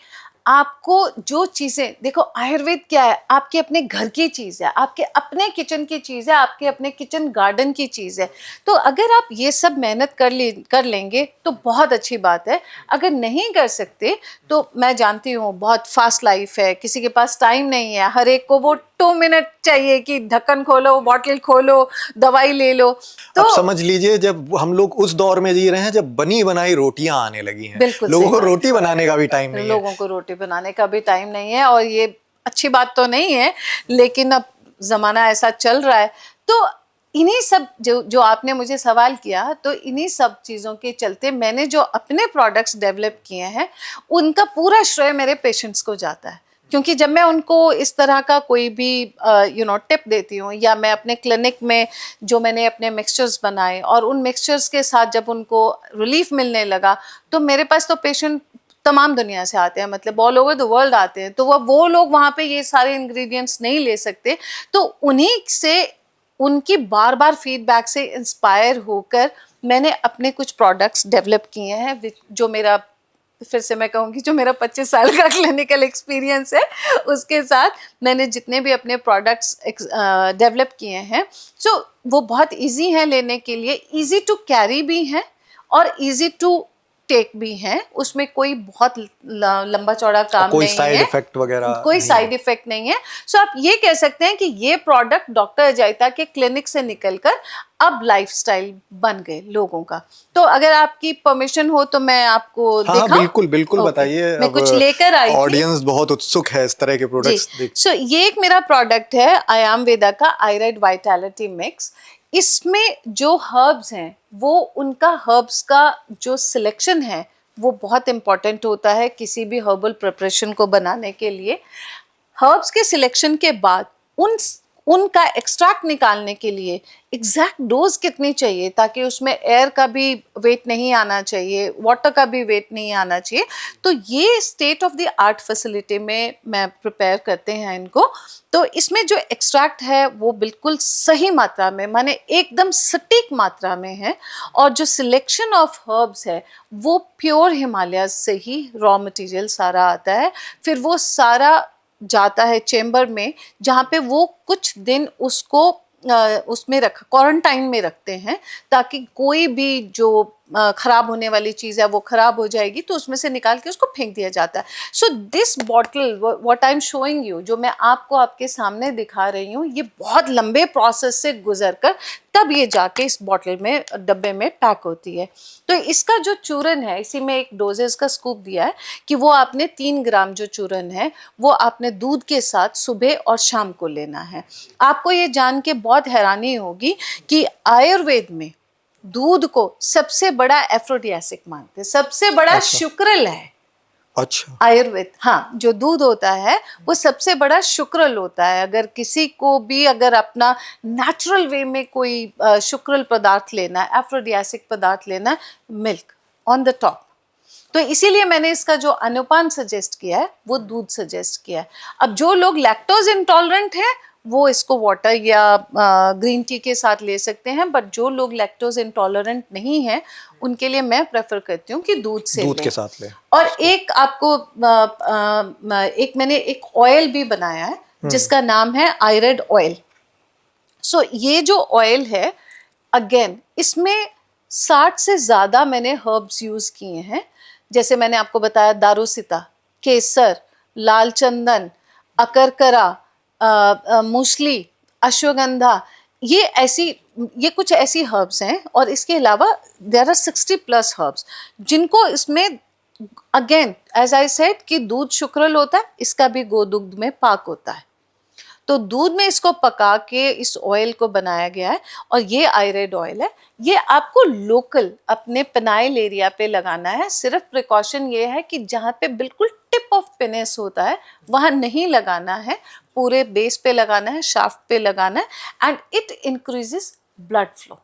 आपको जो चीजें, देखो आयुर्वेद क्या है, आपके अपने घर की चीज है, आपके अपने किचन की चीज है, आपके अपने किचन गार्डन की चीज है। तो अगर आप ये सब मेहनत कर लेंगे तो बहुत अच्छी बात है। अगर नहीं कर सकते तो मैं जानती हूँ बहुत फास्ट लाइफ है, किसी के पास टाइम नहीं है, हर एक को वो 2 मिनट चाहिए कि ढक्कन खोलो, बॉटल खोलो, दवाई ले लो। तो अब समझ लीजिए जब हम लोग उस दौर में जी रहे हैं जब बनी बनाई रोटियां आने लगी हैं, लोगों को रोटी बनाने का भी टाइम नहीं है। लोगों को रोटी बनाने का भी टाइम नहीं है और ये अच्छी बात तो नहीं है, लेकिन अब जमाना ऐसा चल रहा है। तो इन्हीं सब जो आपने मुझे सवाल किया, तो इन्हीं सब चीज़ों के चलते मैंने जो अपने प्रोडक्ट्स डेवलप किए हैं उनका पूरा श्रेय मेरे पेशेंट्स को जाता है। क्योंकि जब मैं उनको इस तरह का कोई भी टिप देती हूँ या मैं अपने क्लिनिक में जो मैंने अपने मिक्सचर्स बनाए और उन मिक्सचर्स के साथ जब उनको रिलीफ मिलने लगा, तो मेरे पास तो पेशेंट तमाम दुनिया से आते हैं, मतलब ऑल ओवर द वर्ल्ड आते हैं। तो वो लोग वहाँ पे ये सारे इंग्रेडिएंट्स नहीं ले सकते, तो उन्हीं से, उनकी बार बार फीडबैक से इंस्पायर होकर मैंने अपने कुछ प्रोडक्ट्स डेवलप किए हैं, जो मेरा, फिर से मैं कहूँगी, जो मेरा 25 साल का क्लिनिकल एक्सपीरियंस है उसके साथ मैंने जितने भी अपने प्रोडक्ट्स डेवलप किए हैं, सो वो बहुत इजी हैं लेने के लिए, इजी टू कैरी भी हैं और इजी टू टेक भी हैं। उसमें कोई बहुत लंबा चौड़ा काम कोई नहीं साइड है, इफेक्ट वगैरह कोई साइड इफेक्ट नहीं है। सो आप ये कह सकते हैं कि ये प्रोडक्ट डॉक्टर अजयता के क्लिनिक से निकलकर अब लाइफस्टाइल बन गए लोगों का। तो अगर आपकी परमिशन हो तो मैं आपको दिखाऊं? बिल्कुल बिल्कुल बताइए। मैं कुछ लेकर आई थी, ऑडियंस बहुत उत्सुक है इस तरह के प्रोडक्ट्स देख। सो ये एक मेरा प्रोडक्ट है आयुर्वेदा का आयुर्वेद वाइटैलिटी मिक्स। इसमें जो हर्ब्स हैं वो, उनका हर्ब्स का जो सिलेक्शन है वो बहुत इंपॉर्टेंट होता है किसी भी हर्बल प्रिपरेशन को बनाने के लिए। हर्ब्स के सिलेक्शन के बाद उनका एक्सट्रैक्ट निकालने के लिए एग्जैक्ट डोज कितनी चाहिए, ताकि उसमें एयर का भी वेट नहीं आना चाहिए, वाटर का भी वेट नहीं आना चाहिए, तो ये state of the art facility में मैं प्रिपेयर करते हैं इनको। तो इसमें जो एक्सट्रैक्ट है वो बिल्कुल सही मात्रा में, माने एकदम सटीक मात्रा में है, और जो सिलेक्शन ऑफ हर्ब्स है वो प्योर हिमालय से ही रॉ मटेरियल सारा आता है। फिर वो सारा जाता है चेम्बर में, जहाँ पे वो कुछ दिन उसको उसमें क्वारंटाइन में रखते हैं, ताकि कोई भी जो खराब होने वाली चीज़ है वो खराब हो जाएगी तो उसमें से निकाल के उसको फेंक दिया जाता है। So this bottle what I am showing you, जो मैं आपको आपके सामने दिखा रही हूँ, ये बहुत लंबे प्रोसेस से गुजर कर तब ये जाके इस बॉटल में, डब्बे में पैक होती है। तो इसका जो चूरन है, इसी में एक डोजेस का स्कूप दिया है कि वो आपने 3 ग्राम जो चूरन है वो आपने दूध के साथ सुबह और शाम को लेना है। आपको ये जान के बहुत हैरानी होगी कि आयुर्वेद में दूध को सबसे बड़ा एफ्रोडियासिक मानते हैं, सबसे बड़ा शुक्रल है। अच्छा, आयुर्वेद, हाँ, जो दूध होता है वो सबसे बड़ा शुक्रल होता है। अगर किसी को भी अगर अपना नेचुरल वे में कोई शुक्रल पदार्थ लेना है, एफ्रोडियासिक पदार्थ लेना है, मिल्क ऑन द टॉप। तो इसीलिए मैंने इसका जो अनुपान सजेस्ट किया है वो दूध सजेस्ट किया है। अब जो लोग लैक्टोज इंटॉलरेंट है वो इसको वाटर या ग्रीन टी के साथ ले सकते हैं, बट जो लोग लैक्टोज इंटॉलरेंट नहीं है उनके लिए मैं प्रेफर करती हूँ कि दूध से दूध लें। के साथ लें। और एक आपको एक मैंने एक ऑयल भी बनाया है जिसका नाम है आयरेड ऑयल। सो ये जो ऑयल है, अगेन इसमें 60 से ज़्यादा मैंने हर्ब्स यूज़ किए हैं। जैसे मैंने आपको बताया दारूसिता, केसर, लाल चंदन, अकरकरा, मूसली, अश्वगंधा, ये कुछ ऐसी हर्ब्स हैं। और इसके अलावा देयर आर 60+ हर्ब्स जिनको इसमें, अगेन एज आई सेड कि दूध शुक्रल होता है, इसका भी गोदुग्ध में पाक होता है। तो दूध में इसको पका के इस ऑयल को बनाया गया है। और ये आयरेड ऑयल है, ये आपको लोकल अपने पेनाइल एरिया पे लगाना है। सिर्फ प्रिकॉशन ये है कि जहाँ पे बिल्कुल टिप ऑफ पेनिस होता है वहाँ नहीं लगाना है, पूरे बेस पे लगाना है, शाफ्ट पे लगाना है। And it increases blood flow.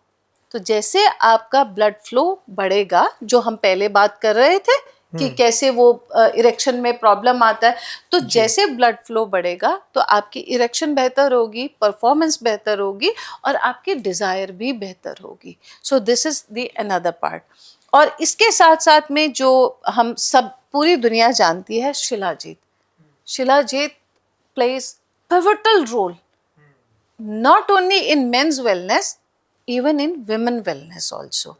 तो जैसे आपका ब्लड फ्लो बढ़ेगा, जो हम पहले बात कर रहे थे कि कैसे वो इरेक्शन में प्रॉब्लम आता है, तो जैसे ब्लड फ्लो बढ़ेगा तो आपकी इरेक्शन बेहतर होगी, परफॉर्मेंस बेहतर होगी और आपकी डिज़ायर भी बेहतर होगी। So this is the another part. और इसके साथ साथ में जो हम सब पूरी दुनिया जानती है, shilajit. Shilajit plays pivotal role not only in men's wellness, even in women wellness also.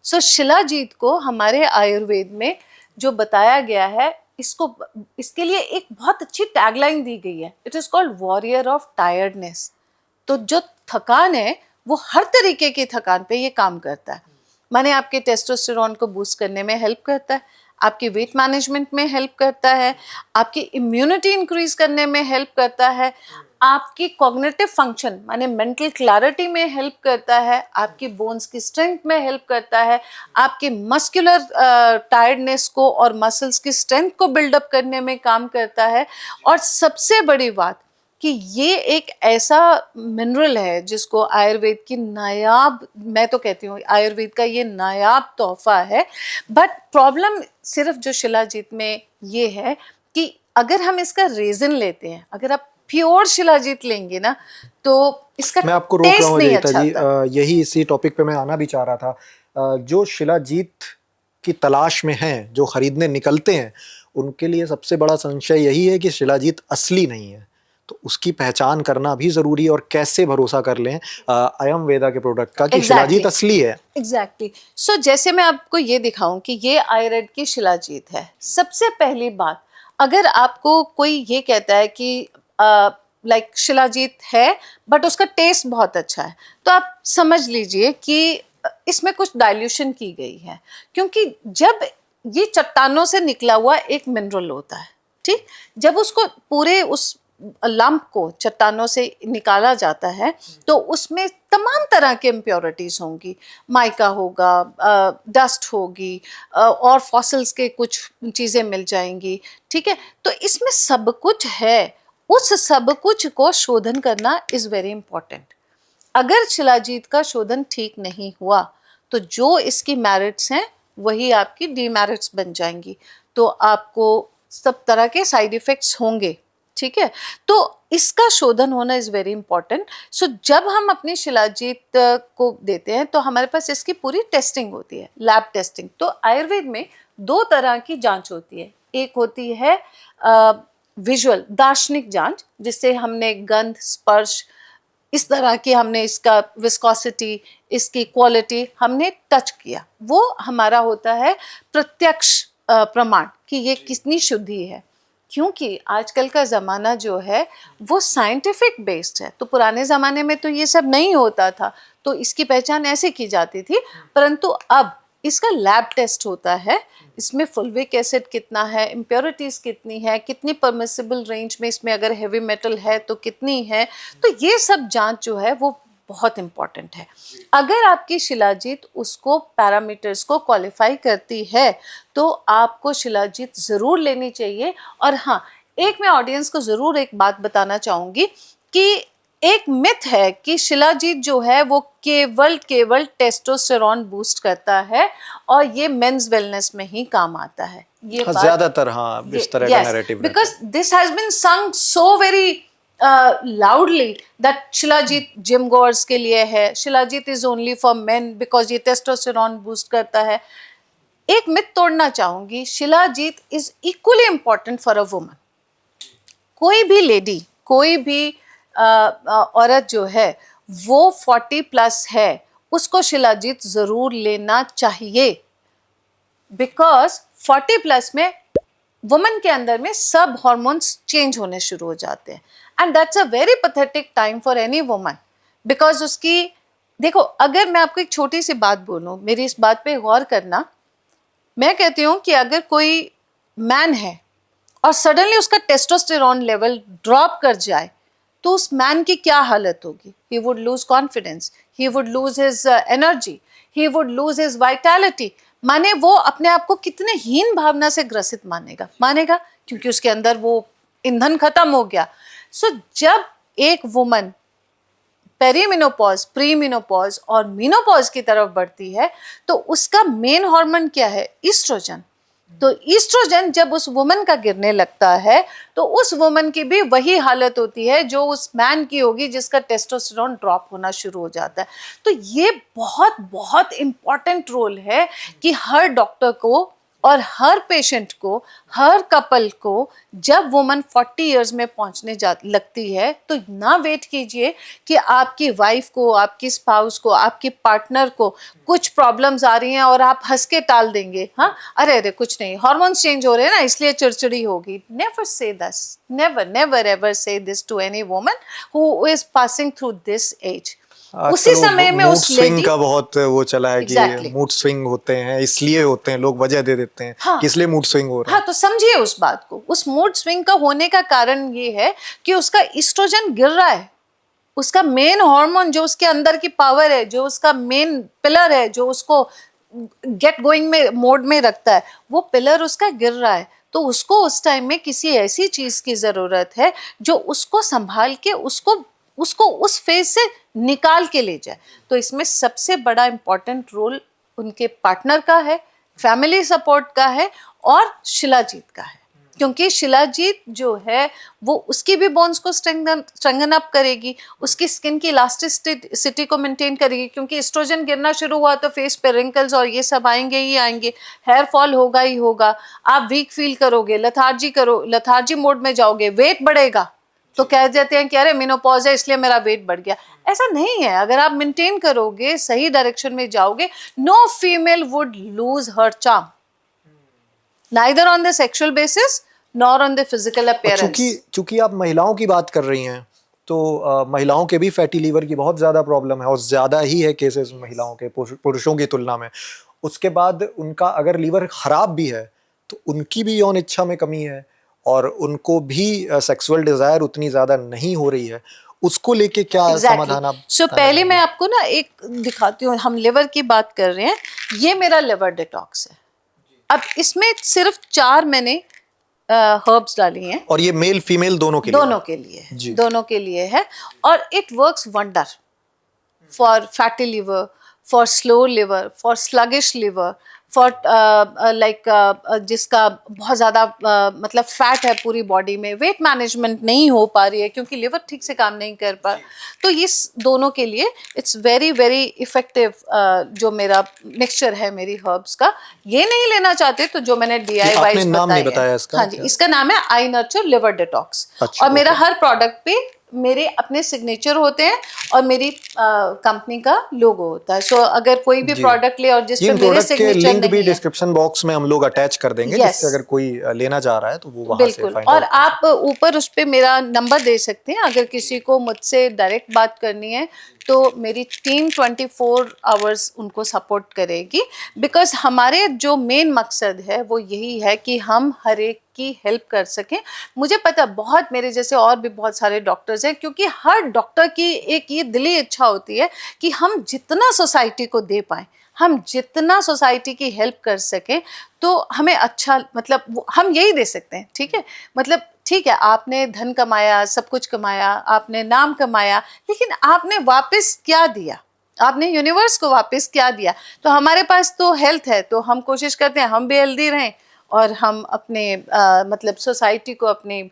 So shilajit को हमारे आयुर्वेद में जो बताया गया है, इसके लिए एक बहुत अच्छी टैगलाइन दी गई है, it is called warrior of tiredness. तो जो थकान है वो हर तरीके की थकान पे ये काम करता है। माने आपके टेस्टोस्टेरोन को बूस्ट करने में हेल्प करता है, आपके वेट मैनेजमेंट में हेल्प करता है, आपकी इम्यूनिटी इंक्रीज करने में हेल्प करता है, आपकी कॉग्निटिव फंक्शन माने मेंटल क्लैरिटी में हेल्प करता है, आपकी बोन्स की स्ट्रेंथ में हेल्प करता है, आपके मस्कुलर टायर्डनेस को और मसल्स की स्ट्रेंथ को बिल्डअप करने में काम करता है। और सबसे बड़ी बात कि ये एक ऐसा मिनरल है जिसको आयुर्वेद की नायाब, मैं तो कहती हूँ आयुर्वेद का ये नायाब तोहफा है। बट प्रॉब्लम सिर्फ जो शिलाजीत में ये है कि अगर हम इसका रेजिन लेते हैं, अगर आप प्योर शिलाजीत लेंगे ना, तो इसका मैं आपको रोक रहा टेस्ट हूँ नहीं अजयिता अच्छा जी, यही इसी टॉपिक पे मैं आना भी चाह रहा था। जो शिलाजीत की तलाश में हैं, जो खरीदने निकलते हैं, उनके लिए सबसे बड़ा संशय यही है कि शिलाजीत असली नहीं है। तो उसकी पहचान करना भी जरूरी है। और कैसे भरोसा कर लें अयम वेदा के प्रोडक्ट का कि शिलाजीत असली है। एग्जैक्टली। सो जैसे मैं आपको ये दिखाऊं कि ये आयरन की शिलाजीत है। सबसे पहली बात, अगर आपको कोई ये कहता है कि लाइक शिलाजीत है बट उसका टेस्ट बहुत अच्छा है, तो आप समझ लीजिए कि इसमें कुछ डाइल्यूशन की गई है। क्योंकि जब ये चट्टानों से निकला हुआ एक मिनरल होता है, ठीक, जब उसको पूरे उस लंप को चट्टानों से निकाला जाता है तो उसमें तमाम तरह के इम्प्योरिटीज होंगी, माइका होगा, डस्ट होगी, और फॉसिल्स के कुछ चीज़ें मिल जाएंगी, ठीक है। तो इसमें सब कुछ है, उस सब कुछ को शोधन करना इज़ वेरी इम्पॉर्टेंट। अगर शिलाजीत का शोधन ठीक नहीं हुआ तो जो इसकी मेरिट्स हैं वही आपकी डीमेरिट्स बन जाएंगी, तो आपको सब तरह के साइड इफ़ेक्ट्स होंगे, ठीक है। तो इसका शोधन होना इज़ वेरी इंपॉर्टेंट। सो जब हम अपनी शिलाजीत को देते हैं तो हमारे पास इसकी पूरी टेस्टिंग होती है, लैब टेस्टिंग। तो आयुर्वेद में 2 तरह की जांच होती है। एक होती है विजुअल दार्शनिक जांच, जिससे हमने गंध, स्पर्श, इस तरह की हमने इसका विस्कोसिटी, इसकी क्वालिटी हमने टच किया, वो हमारा होता है प्रत्यक्ष प्रमाण कि ये कितनी शुद्धि है। क्योंकि आजकल का ज़माना जो है वो साइंटिफिक बेस्ड है, तो पुराने ज़माने में तो ये सब नहीं होता था, तो इसकी पहचान ऐसे की जाती थी। परंतु अब इसका लैब टेस्ट होता है, इसमें फुलविक एसिड कितना है, इम्प्योरिटीज कितनी है, कितनी परमिसिबल रेंज में इसमें अगर हेवी मेटल है तो कितनी है, तो ये सब जांच जो है वो बहुत इम्पॉर्टेंट है। अगर आपकी शिलाजीत उसको पैरामीटर्स को क्वालिफाई करती है तो आपको शिलाजीत ज़रूर लेनी चाहिए। और हाँ, एक मैं ऑडियंस को ज़रूर एक बात बताना चाहूँगी कि एक मिथ है कि शिलाजीत जो है वो केवल टेस्टोस्टेरोन बूस्ट करता है और ये मेंस वेलनेस में ही काम आता है। ये ज्यादातर हाँ इस तरह का narrative, because this has been sung so very loudly that shilajit gym goers के लिए है, shilajit is only for men because ये टेस्टोस्टेरोन बूस्ट करता है। एक मिथ तोड़ना चाहूंगी, shilajit is equally important for a woman. कोई भी लेडी, कोई भी औरत जो है वो 40+ है, उसको शिलाजीत जरूर लेना चाहिए, बिकॉज 40+ में वुमन के अंदर में सब हॉर्मोन्स चेंज होने शुरू हो जाते हैं, and that's a very pathetic time for any woman. Because उसकी, देखो अगर मैं आपको एक छोटी सी बात बोलूं, मेरी इस बात पे गौर करना, मैं कहती हूँ कि अगर कोई मैन है और सडनली उसका टेस्टोस्टेरोन लेवल ड्रॉप कर जाए तो उस मैन की क्या हालत होगी? He would lose confidence, he would lose his energy, he would lose his vitality. माने वो अपने आप को कितने हीन भावना से ग्रसित मानेगा, क्योंकि उसके अंदर वो ईंधन खत्म हो गया। सो जब एक वुमन पेरीमिनोपॉज, प्रीमिनोपॉज और मिनोपॉज की तरफ बढ़ती है तो उसका मेन हार्मोन क्या है? ईस्ट्रोजन। तो ईस्ट्रोजन जब उस वुमन का गिरने लगता है तो उस वुमन की भी वही हालत होती है जो उस मैन की होगी जिसका टेस्टोस्टेरोन ड्रॉप होना शुरू हो जाता है। तो ये बहुत बहुत इंपॉर्टेंट रोल है कि हर डॉक्टर को और हर पेशेंट को, हर कपल को, जब वुमन 40 इयर्स में पहुंचने लगती है तो ना वेट कीजिए कि आपकी वाइफ को, आपकी स्पाउस को, आपकी पार्टनर को कुछ प्रॉब्लम्स आ रही हैं और आप हंस के टाल देंगे, हाँ अरे अरे कुछ नहीं, हार्मोन्स चेंज हो रहे हैं ना इसलिए चिड़चिड़ी होगी। Never say this, never ever say this to any woman who is passing through this age. उसी समय में उस स्विंग का बहुत वो चला है Exactly. कि मूड स्विंग होते हैं, इसलिए होते हैं, लोग वजह दे देते हैं हाँ, कि इसलिए मूड स्विंग हो रहा है। हाँ, तो समझिए उस बात को। उस मूड स्विंग का होने का कारण ये है कि उसका ईस्ट्रोजन गिर रहा है, उसका मेन हार्मोन जो उसके अंदर की पावर है, जो उसका मेन पिलर है, जो उसको गेट गोइंग में मोड में रखता है, वो पिलर उसका गिर रहा है। तो उसको उस टाइम में किसी ऐसी चीज की जरूरत है जो उसको संभाल के उसको उस फेज से निकाल के ले जाए। तो इसमें सबसे बड़ा इंपॉर्टेंट रोल उनके पार्टनर का है, फैमिली सपोर्ट का है और शिलाजीत का है, क्योंकि शिलाजीत जो है वो उसकी भी बोन्स को स्ट्रेंगन अप करेगी, उसकी स्किन की इलास्टिसिटी को मेंटेन करेगी, क्योंकि एस्ट्रोजन गिरना शुरू हुआ तो फेस पे रिंकल्स और ये सब आएंगे ही आएंगे, हेयर फॉल होगा ही होगा, आप वीक फील करोगे, लथार्जी मोड में जाओगे, वेट बढ़ेगा। तो कह देते हैं कि अरे मेनोपॉज है इसलिए मेरा वेट बढ़ गया। ऐसा नहीं है, अगर आप मेंटेन करोगे, सही डायरेक्शन में जाओगे, no female would lose her charm, neither on the sexual basis nor on the physical appearance. चूंकि आप महिलाओं की बात कर रही हैं तो महिलाओं के भी फैटी लीवर की बहुत ज्यादा प्रॉब्लम है और ज्यादा ही है केसेस महिलाओं के पुरुषों की तुलना में। उसके बाद उनका अगर लीवर खराब भी है तो उनकी भी यौन इच्छा में कमी है और उनको भी सेक्सुअल डिजायर उतनी ज्यादा नहीं हो रही है। उसको लेके क्या समाधान आप? पहले मैं आपको ना एक दिखाती हूँ, हम लिवर की बात कर रहे हैं, ये मेरा लिवर डिटॉक्स है। अब इसमें सिर्फ 4 मैंने हर्ब्स डाली हैं और ये मेल फीमेल दोनों के लिए दोनों के लिए है और it works wonder for fatty liver, for slow liver, for sluggish liver, for जिसका बहुत ज़्यादा मतलब फैट है पूरी बॉडी में, वेट मैनेजमेंट नहीं हो पा रही है क्योंकि लिवर ठीक से काम नहीं कर पा, तो इस दोनों के लिए इट्स वेरी वेरी इफेक्टिव जो मेरा मिक्सचर है मेरी हर्ब्स का। ये नहीं लेना चाहते तो जो मैंने DIY बताया इसका, हाँ जी, इसका नाम है आई नर्चर लिवर डिटॉक्स। अच्छा, और मेरा हर प्रोडक्ट पे मेरे अपने सिग्नेचर होते हैं और मेरी कंपनी का लोगो होता है। सो अगर कोई भी प्रोडक्ट ले और जिस पे मेरे सिग्नेचर नहीं है, लिंक भी डिस्क्रिप्शन बॉक्स में हम लोग अटैच कर देंगे, जिससे अगर कोई लेना चाह रहा है तो वो वहां से बिल्कुल। और आप ऊपर उस पे मेरा नंबर दे सकते हैं, अगर किसी को मुझसे डायरेक्ट बात करनी है तो मेरी टीम 24 आवर्स उनको सपोर्ट करेगी। बिकॉज हमारे जो मेन मकसद है वो यही है कि हम हर एक की हेल्प कर सकें। मुझे पता बहुत मेरे जैसे और भी बहुत सारे डॉक्टर्स हैं, क्योंकि हर डॉक्टर की एक ये दिली इच्छा होती है कि हम जितना सोसाइटी को दे पाएं, हम जितना सोसाइटी की हेल्प कर सकें तो हमें अच्छा, मतलब हम यही दे सकते हैं। ठीक है, मतलब ठीक है, आपने धन कमाया, सब कुछ कमाया, आपने नाम कमाया, लेकिन आपने वापस क्या दिया? आपने यूनिवर्स को वापस क्या दिया? तो हमारे पास तो हेल्थ है तो हम कोशिश करते हैं हम भी हेल्दी रहें और हम अपने मतलब सोसाइटी को, अपने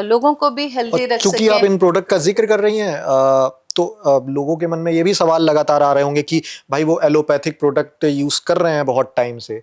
लोगों को भी हेल्दी रख क्योंकि सकें। आप इन प्रोडक्ट का जिक्र कर रही हैं तो लोगों के मन में ये भी सवाल लगातार आ रहे होंगे कि भाई वो एलोपैथिक प्रोडक्ट यूज कर रहे हैं बहुत टाइम से,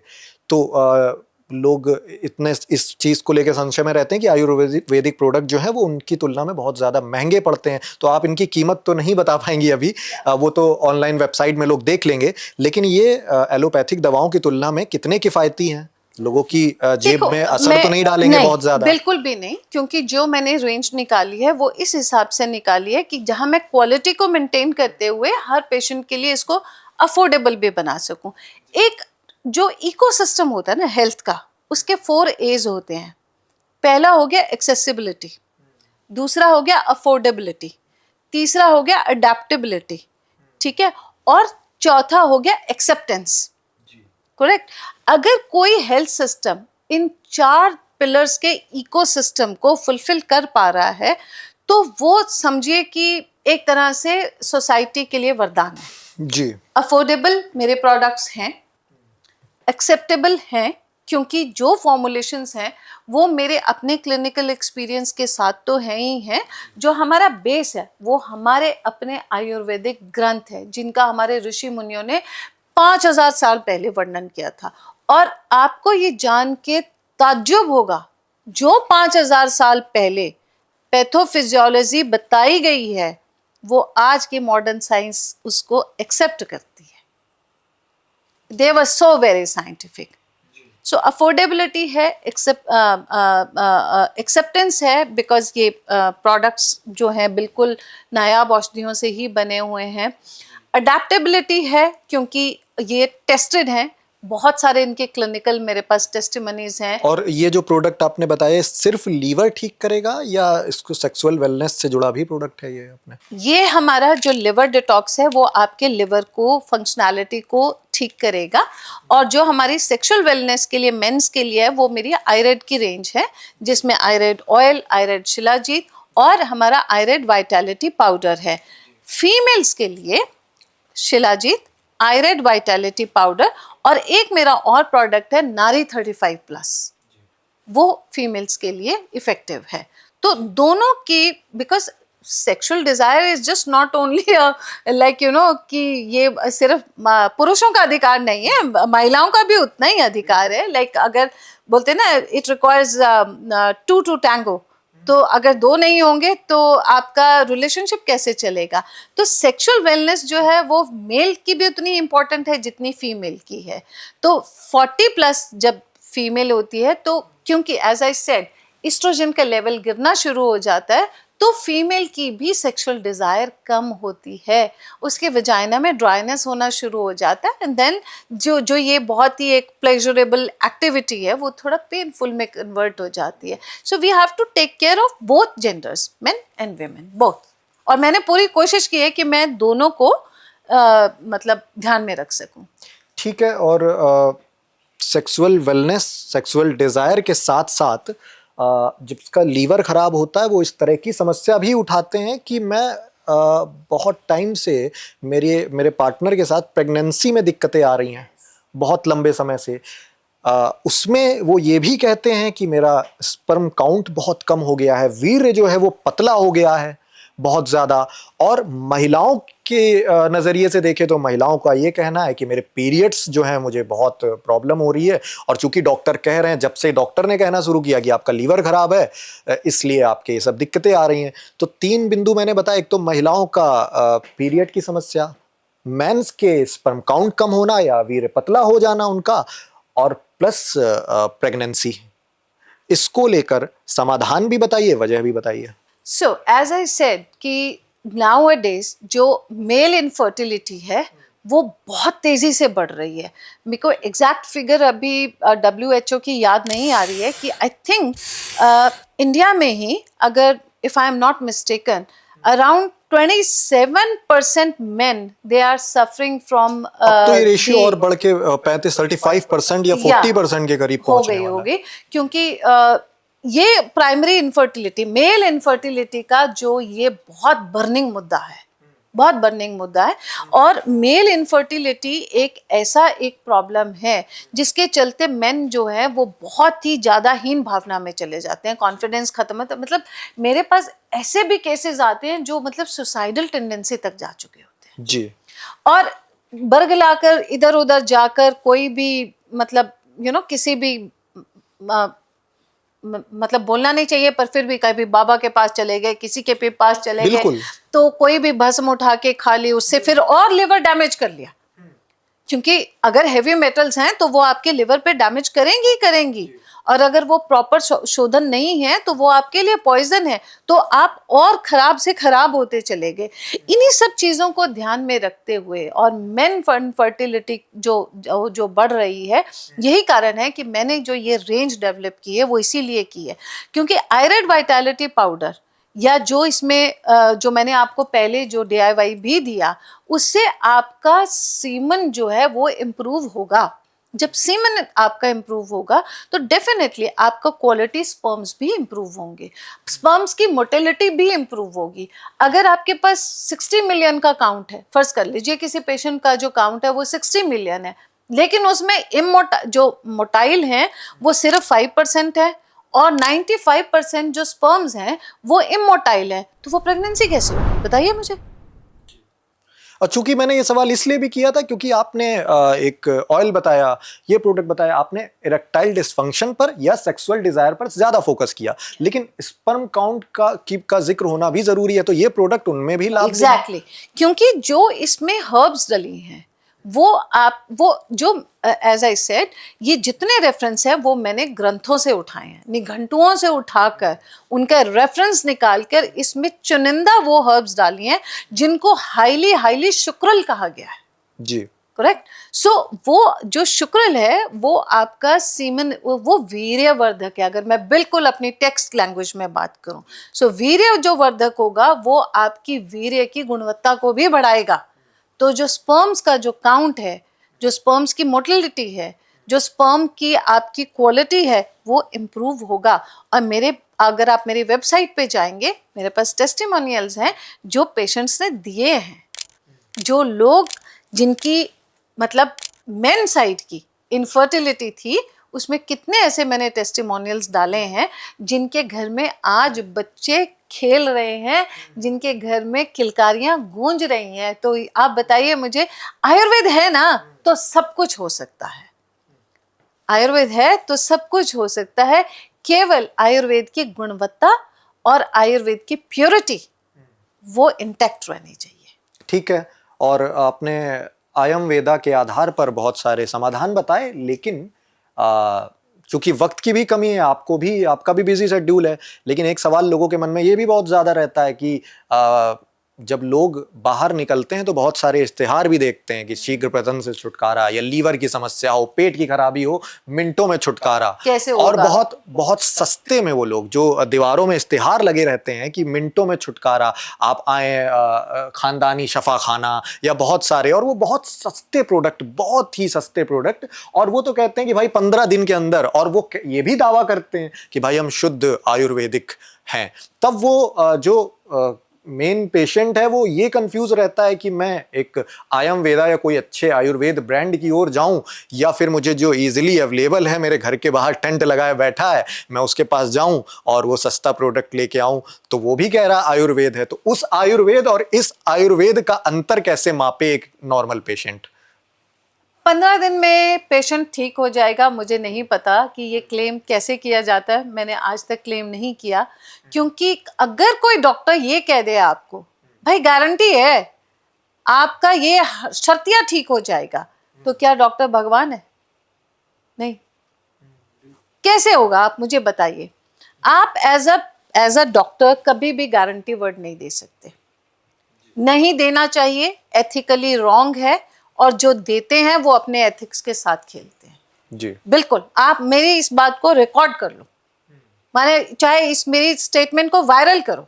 तो लोग इतने इस चीज को लेकर संशय में रहते हैं कि आयुर्वेदिक प्रोडक्ट जो है वो उनकी तुलना में बहुत ज्यादा महंगे पड़ते हैं। तो आप इनकी कीमत तो नहीं बता पाएंगी अभी, वो तो ऑनलाइन वेबसाइट में लोग देख लेंगे, लेकिन ये एलोपैथिक दवाओं की तुलना में कितने किफायती हैं? लोगों की जेब देखो, में असर तो नहीं डालेंगे बहुत ज्यादा? बिल्कुल भी नहीं, क्योंकि जो मैंने रेंज निकाली है वो इस हिसाब से निकाली है कि जहां मैं क्वालिटी को मेंटेन करते हुए हर पेशेंट के लिए इसको अफोर्डेबल भी बना सकूं। एक जो इकोसिस्टम होता है ना हेल्थ का, उसके 4 A's होते हैं। पहला हो गया एक्सेसिबिलिटी, दूसरा हो गया अफोर्डेबिलिटी, तीसरा हो गया अडेप्टेबिलिटी, ठीक है, और चौथा हो गया एक्सेप्टेंस। करेक्ट। अगर कोई हेल्थ सिस्टम इन 4 पिलर्स के इकोसिस्टम को फुलफिल कर पा रहा है तो वो समझिए कि एक तरह से सोसाइटी के लिए वरदान है जी। अफोर्डेबल मेरे प्रोडक्ट्स हैं, एक्सेप्टेबल हैं क्योंकि जो फॉर्मुलेशंस हैं वो मेरे अपने क्लिनिकल एक्सपीरियंस के साथ तो हैं ही हैं, जो हमारा बेस है वो हमारे अपने आयुर्वेदिक ग्रंथ है जिनका हमारे ऋषि मुनियों ने 5000 साल पहले वर्णन किया था। और आपको ये जान के ताज्जुब होगा, जो 5000 साल पहले पैथोफिजियोलॉजी बताई गई है वो आज की मॉडर्न साइंस उसको एक्सेप्ट करती है। दे वर सो वेरी साइंटिफिक। सो अफोर्डेबिलिटी है, एक्सेप्टेंस है बिकॉज ये प्रोडक्ट्स जो हैं बिल्कुल नायाब औषधियों से ही बने हुए हैं। अडेप्टेबिलिटी है क्योंकि ये टेस्टेड हैं, बहुत सारे इनके क्लिनिकल मेरे पास टेस्टिमनीज हैं। और ये जो प्रोडक्ट आपने बताया सिर्फ लीवर ठीक करेगा या इसको सेक्सुअल वेलनेस से जुड़ा भी प्रोडक्ट है ये अपने? ये हमारा जो लिवर डिटॉक्स है वो आपके लिवर को, फंक्शनैलिटी को ठीक करेगा। और जो हमारी सेक्सुअल वेलनेस के लिए मेंस के लिए है वो मेरी आयरेड की रेंज है, जिसमें आयरेड ऑयल, आयरेड शिलाजीत और हमारा आयरेड वाइटैलिटी पाउडर है। फीमेल्स के लिए शिलाजीत, आयरेड वाइटैलिटी पाउडर और एक मेरा और प्रोडक्ट है नारी 35+, वो फीमेल्स के लिए इफेक्टिव है। तो दोनों की, because sexual desire is just not only like you know कि ये सिर्फ पुरुषों का अधिकार नहीं है, महिलाओं का भी उतना ही अधिकार है। लाइक अगर बोलते हैं ना इट रिक्वायर्स 2 to tango, तो अगर 2 नहीं होंगे तो आपका रिलेशनशिप कैसे चलेगा। तो सेक्सुअल वेलनेस जो है वो मेल की भी उतनी इम्पोर्टेंट है जितनी फीमेल की है। तो 40+ जब फीमेल होती है तो क्योंकि एज आई सेड इस्ट्रोजन का लेवल गिरना शुरू हो जाता है तो फीमेल की भी सेक्सुअल डिजायर कम होती है, उसके वजाइना में ड्राइनेस होना शुरू हो जाता है एंड देन जो ये बहुत ही एक प्लेजरेबल एक्टिविटी है वो थोड़ा पेनफुल में कन्वर्ट हो जाती है। So we have to take care of both genders, men and women both. और मैंने पूरी कोशिश की है कि मैं दोनों को मतलब ध्यान में रख सकूं। ठीक है। और सेक्सुअल वेलनेस, सेक्सुअल डिजायर के साथ साथ जिसका लीवर खराब होता है वो इस तरह की समस्या भी उठाते हैं कि मैं बहुत टाइम से मेरे पार्टनर के साथ प्रेगनेंसी में दिक्कतें आ रही हैं बहुत लंबे समय से। उसमें वो ये भी कहते हैं कि मेरा स्पर्म काउंट बहुत कम हो गया है, वीर्य जो है वो पतला हो गया है बहुत ज़्यादा। और महिलाओं के नज़रिए से देखें तो महिलाओं का ये कहना है कि मेरे पीरियड्स जो हैं मुझे बहुत प्रॉब्लम हो रही है, और चूंकि डॉक्टर कह रहे हैं, जब से डॉक्टर ने कहना शुरू किया कि आपका लीवर खराब है इसलिए आपके ये सब दिक्कतें आ रही हैं। तो 3 बिंदु मैंने बताया, एक तो महिलाओं का पीरियड की समस्या, मेंस के स्पर्म काउंट कम होना या वीर्य पतला हो जाना उनका, और प्लस प्रेगनेंसी। इसको लेकर समाधान भी बताइए, वजह भी बताइए। So as I said कि nowadays जो मेल इनफर्टिलिटी है वो बहुत तेजी से बढ़ रही है। मेरे को एग्जैक्ट फिगर अभी WHO की याद नहीं आ रही है कि आई थिंक इंडिया में ही, अगर if I am not mistaken, around 27% men they are suffering from अब तो ये रेशियो और बढ़ के 35% या 40% के करीब पहुंचने वाला होगी, क्योंकि ये प्राइमरी इनफर्टिलिटी, मेल इनफर्टिलिटी का जो ये बहुत बर्निंग मुद्दा है बहुत बर्निंग मुद्दा है। और मेल इनफर्टिलिटी एक ऐसा एक प्रॉब्लम है जिसके चलते मेन जो है वो बहुत ही ज़्यादा हीन भावना में चले जाते हैं, कॉन्फिडेंस खत्म है। मतलब मेरे पास ऐसे भी केसेस आते हैं जो मतलब सुसाइडल टेंडेंसी तक जा चुके होते हैं जी। और बरगलाकर इधर उधर जाकर कोई भी मतलब किसी भी मतलब बोलना नहीं चाहिए, पर फिर भी कभी बाबा के पास चले गए, किसी के भी पास चले गए, तो कोई भी भस्म उठा के खा ली, उससे फिर और लिवर डैमेज कर लिया। क्योंकि अगर हेवी मेटल्स हैं तो वो आपके लिवर पे डैमेज करेंगी ही करेंगी, और अगर वो प्रॉपर शोधन नहीं है तो वो आपके लिए पॉइजन है, तो आप और खराब से खराब होते चले गए। इन्हीं सब चीज़ों को ध्यान में रखते हुए और मेन फर्टिलिटी जो बढ़ रही है, यही कारण है कि मैंने जो ये रेंज डेवलप की है वो इसीलिए की है क्योंकि आयरन वाइटैलिटी पाउडर या जो इसमें जो मैंने आपको पहले जो DIY भी दिया, उससे आपका सीमन जो है वो इम्प्रूव होगा। जब सीमन आपका इम्प्रूव होगा तो डेफिनेटली आपका क्वालिटी स्पर्म्स भी इम्प्रूव होंगे, स्पर्म्स की मोटिलिटी भी इम्प्रूव होगी। अगर आपके पास 60 मिलियन का काउंट है, फर्ज कर लीजिए किसी पेशेंट का जो काउंट है वो 60 मिलियन है, लेकिन उसमें जो मोटाइल हैं वो सिर्फ 5% है और 95% जो स्पर्म्स हैं वो इमोटाइल है, तो वो प्रेगनेंसी कैसे होगी बताइए मुझे। और चूंकि मैंने ये सवाल इसलिए भी किया था क्योंकि आपने एक ऑयल बताया, ये प्रोडक्ट बताया, आपने इरेक्टाइल डिसफंक्शन पर या सेक्सुअल डिजायर पर ज्यादा फोकस किया, लेकिन स्पर्म काउंट का जिक्र होना भी जरूरी है, तो ये प्रोडक्ट उनमें भी लाभ एग्जैक्टली क्योंकि जो इसमें हर्ब्स डली हैं वो जो एज आई सेड, ये जितने रेफरेंस है वो मैंने ग्रंथों से उठाए हैं, निघंटुओं से उठाकर उनका रेफरेंस निकालकर इसमें चुनिंदा वो हर्ब्स डाली हैं जिनको हाईली हाईली शुक्रल कहा गया है। जी करेक्ट। सो वो जो शुक्रल है वो आपका सीमन, वो वीर्यवर्धक है। अगर मैं बिल्कुल अपनी टेक्स्ट लैंग्वेज में बात करूं, सो वीर्य जो वर्धक होगा वो आपकी वीर्य की गुणवत्ता को भी बढ़ाएगा। तो जो स्पर्म्स का जो काउंट है, जो स्पर्म्स की मोटिलिटी है, जो स्पर्म की आपकी क्वालिटी है, वो इम्प्रूव होगा। और अगर आप मेरी वेबसाइट पे जाएंगे, मेरे पास टेस्टिमोनियल्स हैं जो पेशेंट्स ने दिए हैं, जो लोग जिनकी मतलब मेन साइड की इनफर्टिलिटी थी, उसमें कितने ऐसे मैंने टेस्टिमोनियल्स डाले हैं जिनके घर में आज बच्चे खेल रहे हैं, जिनके घर में किलकारियां गूंज रही हैं। तो आप बताइए मुझे, आयुर्वेद है ना तो सब कुछ हो सकता है, आयुर्वेद है तो सब कुछ हो सकता है। केवल आयुर्वेद की गुणवत्ता और आयुर्वेद की प्योरिटी वो इंटैक्ट रहनी चाहिए। ठीक है, और आपने आयम वेदा के आधार पर बहुत सारे समाधान बताए, लेकिन चूंकि वक्त की भी कमी है, आपका भी बिजी शेड्यूल है, लेकिन एक सवाल लोगों के मन में ये भी बहुत ज्यादा रहता है कि जब लोग बाहर निकलते हैं तो बहुत सारे इश्तिहार भी देखते हैं कि शीघ्र पतन से छुटकारा, या लीवर की समस्या हो, पेट की खराबी हो, मिनटों में छुटकारा, कैसे होगा? और बहुत बहुत सस्ते में वो लोग जो दीवारों में इश्तिहार लगे रहते हैं कि मिनटों में छुटकारा, आप आए खानदानी शफा खाना या बहुत सारे, और वो बहुत सस्ते प्रोडक्ट, बहुत ही सस्ते प्रोडक्ट, और वो तो कहते हैं कि भाई 15 दिन के अंदर, और वो ये भी दावा करते हैं कि भाई हम शुद्ध आयुर्वेदिक हैं। तब वो जो मेन पेशेंट है वो ये कंफ्यूज रहता है कि मैं एक आयम वेदा या कोई अच्छे आयुर्वेद ब्रांड की ओर जाऊं, या फिर मुझे जो इजीली अवेलेबल है, मेरे घर के बाहर टेंट लगाए बैठा है, मैं उसके पास जाऊं और वो सस्ता प्रोडक्ट लेके आऊं, तो वो भी कह रहा आयुर्वेद है। तो उस आयुर्वेद और इस आयुर्वेद का अंतर कैसे मापे एक नॉर्मल पेशेंट? 15 दिन में पेशेंट ठीक हो जाएगा, मुझे नहीं पता कि ये क्लेम कैसे किया जाता है, मैंने आज तक क्लेम नहीं किया। क्योंकि अगर कोई डॉक्टर ये कह दे आपको भाई गारंटी है आपका ये शर्तिया ठीक हो जाएगा, तो क्या डॉक्टर भगवान है? नहीं। कैसे होगा आप मुझे बताइए। आप एज अ डॉक्टर कभी भी गारंटी वर्ड नहीं दे सकते, नहीं देना चाहिए, एथिकली रॉन्ग है, और जो देते हैं वो अपने एथिक्स के साथ खेलते हैं। जी बिल्कुल, आप मेरी इस बात को रिकॉर्ड कर लो, माने चाहे इस मेरी स्टेटमेंट को वायरल करो।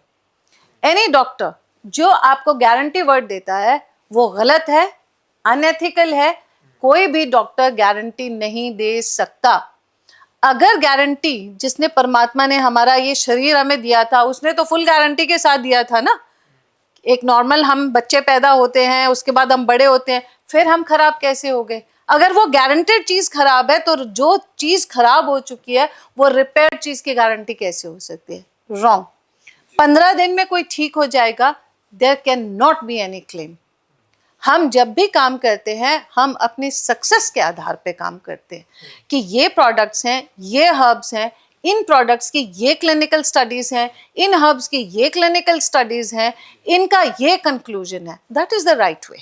एनी डॉक्टर जो आपको गारंटी वर्ड देता है वो गलत है, अनएथिकल है। कोई भी डॉक्टर गारंटी नहीं दे सकता। अगर गारंटी जिसने परमात्मा ने हमारा ये शरीर हमें दिया था, उसने तो फुल गारंटी के साथ दिया था ना, एक नॉर्मल हम बच्चे पैदा होते हैं, उसके बाद हम बड़े होते हैं, फिर हम खराब कैसे हो गए? अगर वो गारंटेड चीज खराब है तो जो चीज खराब हो चुकी है वो रिपेयर चीज की गारंटी कैसे हो सकती है? रॉन्ग। 15 दिन में कोई ठीक हो जाएगा, there can not be any claim. हम जब भी काम करते हैं हम अपनी सक्सेस के आधार पे काम करते हैं कि ये प्रोडक्ट्स हैं, ये हर्ब्स हैं, इन प्रोडक्ट्स की ये क्लिनिकल स्टडीज हैं, इन हर्ब्स की ये क्लिनिकल स्टडीज हैं, इनका ये कंक्लूजन है। That is the right way,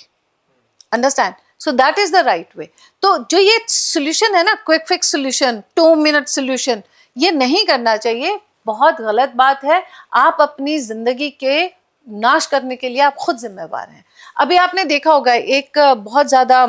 understand? So that is the right way. तो जो ये सोल्यूशन है ना, quick fix solution, 2 minute solution, ये नहीं करना चाहिए, बहुत गलत बात है। आप अपनी जिंदगी के नाश करने के लिए आप खुद जिम्मेवार हैं। अभी आपने देखा होगा एक बहुत ज्यादा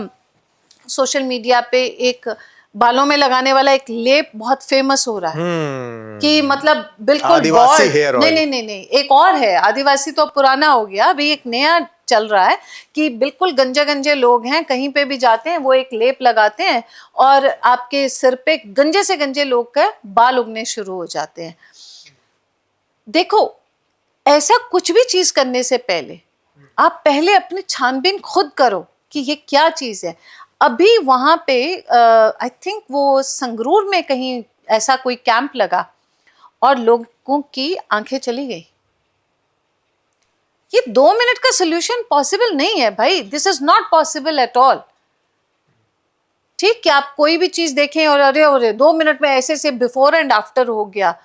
सोशल मीडिया पे एक बालों में लगाने वाला एक लेप बहुत फेमस हो रहा है कि मतलब बिल्कुल आदिवासी हेयर ऑयल। नहीं, एक और है, आदिवासी तो पुराना हो गया, अभी एक नया चल रहा है कि बिल्कुल गंजे गंजे लोग हैं, कहीं पे भी जाते हैं वो एक लेप लगाते हैं और आपके सिर पे गंजे से गंजे लोग का बाल उगने शुरू हो जाते हैं। देखो, ऐसा कुछ भी चीज करने से पहले आप पहले अपनी छानबीन खुद करो कि ये क्या चीज है। अभी वहां पे आई थिंक वो संगरूर में कहीं ऐसा कोई कैंप लगा और लोगों की आंखें चली गई। ये 2 मिनट का सोल्यूशन पॉसिबल नहीं है भाई, this is not possible at all. ठीक है, आप कोई भी चीज देखें और अरे 2 मिनट में ऐसे से बिफोर एंड आफ्टर हो गया।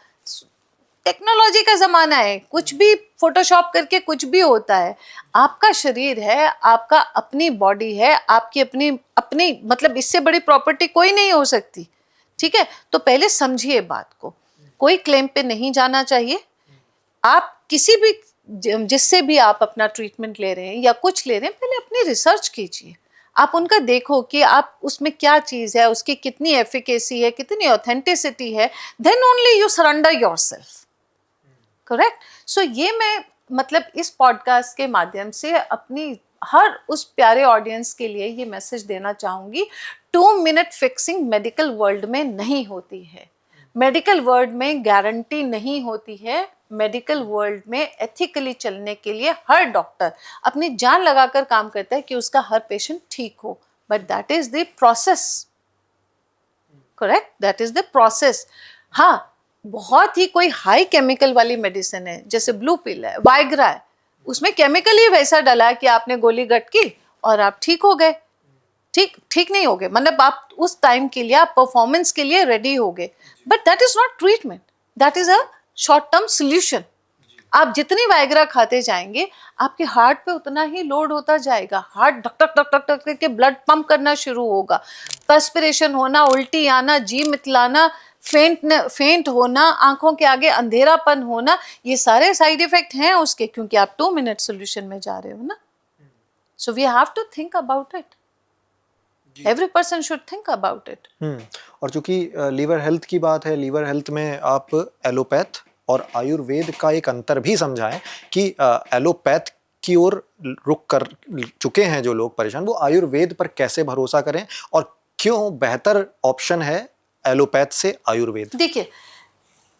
टेक्नोलॉजी का जमाना है, कुछ भी फोटोशॉप करके कुछ भी होता है। आपका शरीर है, आपका अपनी बॉडी है, आपकी अपनी अपनी मतलब इससे बड़ी प्रॉपर्टी कोई नहीं हो सकती। ठीक है, तो पहले समझिए बात को, कोई क्लेम पे नहीं जाना चाहिए। आप किसी भी जिससे भी आप अपना ट्रीटमेंट ले रहे हैं या कुछ ले रहे हैं, पहले अपनी रिसर्च कीजिए। आप उनका देखो कि आप उसमें क्या चीज है, उसकी कितनी एफिकेसी है, कितनी ऑथेंटिसिटी है, then only you surrender yourself. Correct? So ये मैं मतलब इस पॉडकास्ट के माध्यम से अपनी हर उस प्यारे ऑडियंस के लिए ये मैसेज देना चाहूंगी, 2 मिनट फिक्सिंग मेडिकल वर्ल्ड में नहीं होती है। मेडिकल वर्ल्ड में गारंटी नहीं होती है। मेडिकल वर्ल्ड में एथिकली चलने के लिए हर डॉक्टर अपनी जान लगाकर काम करता है कि उसका हर पेशेंट ठीक हो, but that is the process. Correct? That is the process. हाँ, बहुत ही कोई हाई केमिकल वाली मेडिसिन है, जैसे ब्लू पिल है, वाइग्रा है, उसमें केमिकल ही वैसा डला है कि आपने गोली गट की और आप ठीक हो गए। ठीक नहीं हो गए, मतलब आप उस टाइम के लिए, आप परफॉर्मेंस के लिए रेडी हो गए, but that is not treatment, that is a short term solution. आप जितनी वाइग्रा खाते जाएंगे आपके हार्ट पे उतना ही लोड होता जाएगा, हार्ट धक धक धक धक धक करके ब्लड पंप करना शुरू होगा, पर्सपिरेशन होना, उल्टी आना, जी मितलाना, फेंट होना, आंखों के आगे अंधेरापन होना, ये सारे साइड इफेक्ट हैं उसके, क्योंकि आप 2 मिनट सोल्यूशन में जा रहे हो ना। So we have to think about it, every person should think about it. और चूंकि लीवर हेल्थ की बात है, लीवर हेल्थ में आप एलोपैथ और आयुर्वेद का एक अंतर भी समझाएं कि एलोपैथ की ओर रुक कर चुके हैं जो लोग परेशान, वो आयुर्वेद पर कैसे भरोसा करें और क्यों बेहतर ऑप्शन है एलोपैथ से आयुर्वेद। देखिए,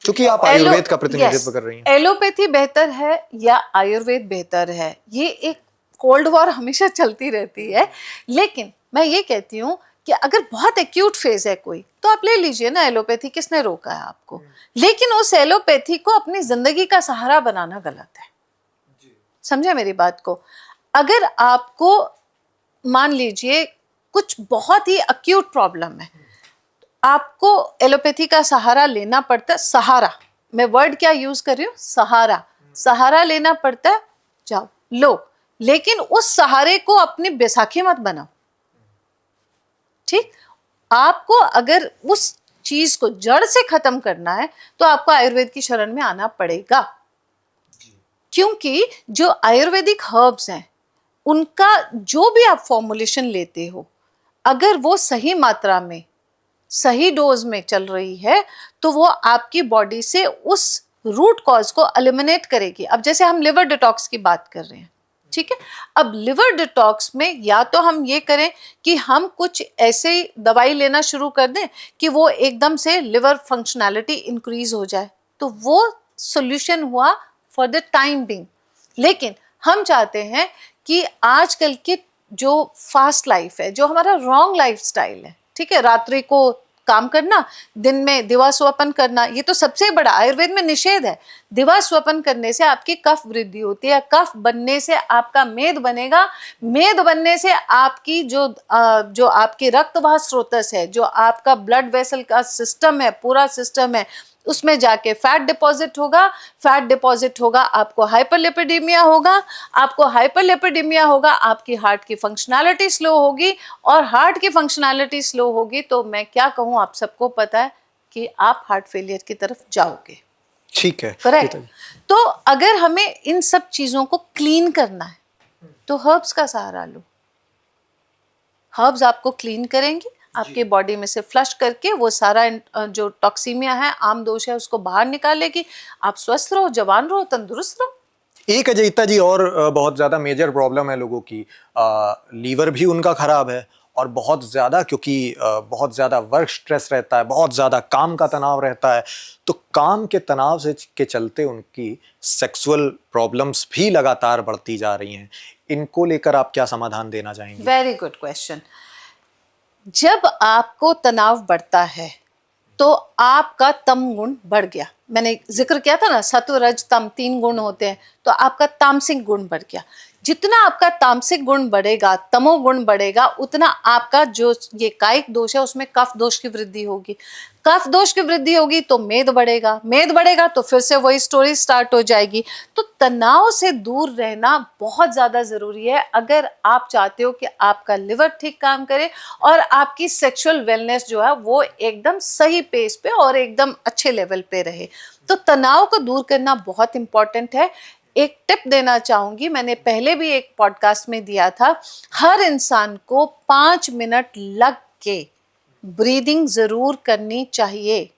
क्योंकि आप आयुर्वेद का प्रतिनिधित्व कर रही हैं, एलोपैथी बेहतर है या आयुर्वेद बेहतर है, ये एक कोल्ड वॉर हमेशा चलती रहती है। लेकिन मैं ये कहती हूँ कि अगर बहुत एक्यूट फेज है कोई, तो आप ले लीजिए ना एलोपैथी, किसने रोका है आपको? लेकिन उस एलोपैथी को अपनी जिंदगी का सहारा बनाना गलत है। समझे मेरी बात को? अगर आपको मान लीजिए कुछ बहुत ही एक्यूट प्रॉब्लम है, आपको एलोपैथी का सहारा लेना पड़ता है। सहारा, मैं वर्ड क्या यूज कर रही हूँ? सहारा। सहारा लेना पड़ता है, जाओ लो, लेकिन उस सहारे को अपनी बैसाखी मत बनाओ। ठीक? आपको अगर उस चीज को जड़ से खत्म करना है तो आपको आयुर्वेद की शरण में आना पड़ेगा, क्योंकि जो आयुर्वेदिक हर्ब्स हैं उनका जो भी आप फॉर्मुलेशन लेते हो, अगर वो सही मात्रा में, सही डोज में चल रही है तो वो आपकी बॉडी से उस रूट कॉज को एलिमिनेट करेगी। अब जैसे हम लिवर डिटॉक्स की बात कर रहे हैं, ठीक है? अब लिवर डिटॉक्स में या तो हम ये करें कि हम कुछ ऐसे दवाई लेना शुरू कर दें कि वो एकदम से लिवर फंक्शनैलिटी इंक्रीज हो जाए, तो वो सोल्यूशन हुआ फॉर द टाइम बीइंग। लेकिन हम चाहते हैं कि आजकल की जो फास्ट लाइफ है, जो हमारा रॉन्ग लाइफ स्टाइल है, ठीक है, रात्रि को काम करना, दिन में दिवा स्वपन करना, ये तो सबसे बड़ा आयुर्वेद में निषेध है। दिवा स्वपन करने से आपकी कफ वृद्धि होती है, कफ बनने से आपका मेद बनेगा, मेद बनने से आपकी जो आपकी रक्तवाह स्रोतस है, जो आपका ब्लड वेसल का सिस्टम है, पूरा सिस्टम है, उसमें जाके फैट डिपॉजिट होगा, फैट डिपॉजिट होगा, आपको हाइपरलिपिडेमिया होगा, आपको हाइपरलिपिडेमिया होगा, आपकी हार्ट की फंक्शनैलिटी स्लो होगी, और हार्ट की फंक्शनैलिटी स्लो होगी तो मैं क्या कहूँ, आप सबको पता है कि आप हार्ट फेलियर की तरफ जाओगे। ठीक है, करेक्ट। तो अगर हमें इन सब चीजों को क्लीन करना है तो हर्ब्स का सहारा लो। हर्ब्स आपको क्लीन करेंगे, आपके बॉडी में से फ्लश करके वो सारा जो टॉक्सीमिया है, आम दोष है, उसको बाहर निकालेगी। आप स्वस्थ रहो, जवान रहो, तंदुरुस्त रहो। एक अजयता जी और बहुत ज़्यादा मेजर प्रॉब्लम है लोगों की, लीवर भी उनका खराब है, और बहुत ज़्यादा, क्योंकि बहुत ज़्यादा वर्क स्ट्रेस रहता है, बहुत ज़्यादा काम का तनाव रहता है, तो काम के तनाव से के चलते उनकी सेक्सुअल प्रॉब्लम्स भी लगातार बढ़ती जा रही हैं। इनको लेकर आप क्या समाधान देना चाहेंगे? Very good question. जब आपको तनाव बढ़ता है तो आपका तम गुण बढ़ गया। मैंने जिक्र किया था ना, सत्व रज तम 3 गुण होते हैं, तो आपका तामसिक गुण बढ़ गया। जितना आपका तामसिक गुण बढ़ेगा, तमोगुण बढ़ेगा, उतना आपका जो ये कायिक दोष है उसमें कफ दोष की वृद्धि होगी। कफ दोष की वृद्धि होगी तो मेद बढ़ेगा, मेद बढ़ेगा तो फिर से वही स्टोरी स्टार्ट हो जाएगी। तो तनाव से दूर रहना बहुत ज्यादा जरूरी है अगर आप चाहते हो कि आपका लिवर ठीक काम करे और आपकी सेक्सुअल वेलनेस जो है वो एकदम सही पेस पे और एकदम अच्छे लेवल पे रहे। तो तनाव को दूर करना बहुत इंपॉर्टेंट है। एक टिप देना चाहूंगी, मैंने पहले भी एक पॉडकास्ट में दिया था, हर इंसान को 5 मिनट लग के ब्रीदिंग जरूर करनी चाहिए,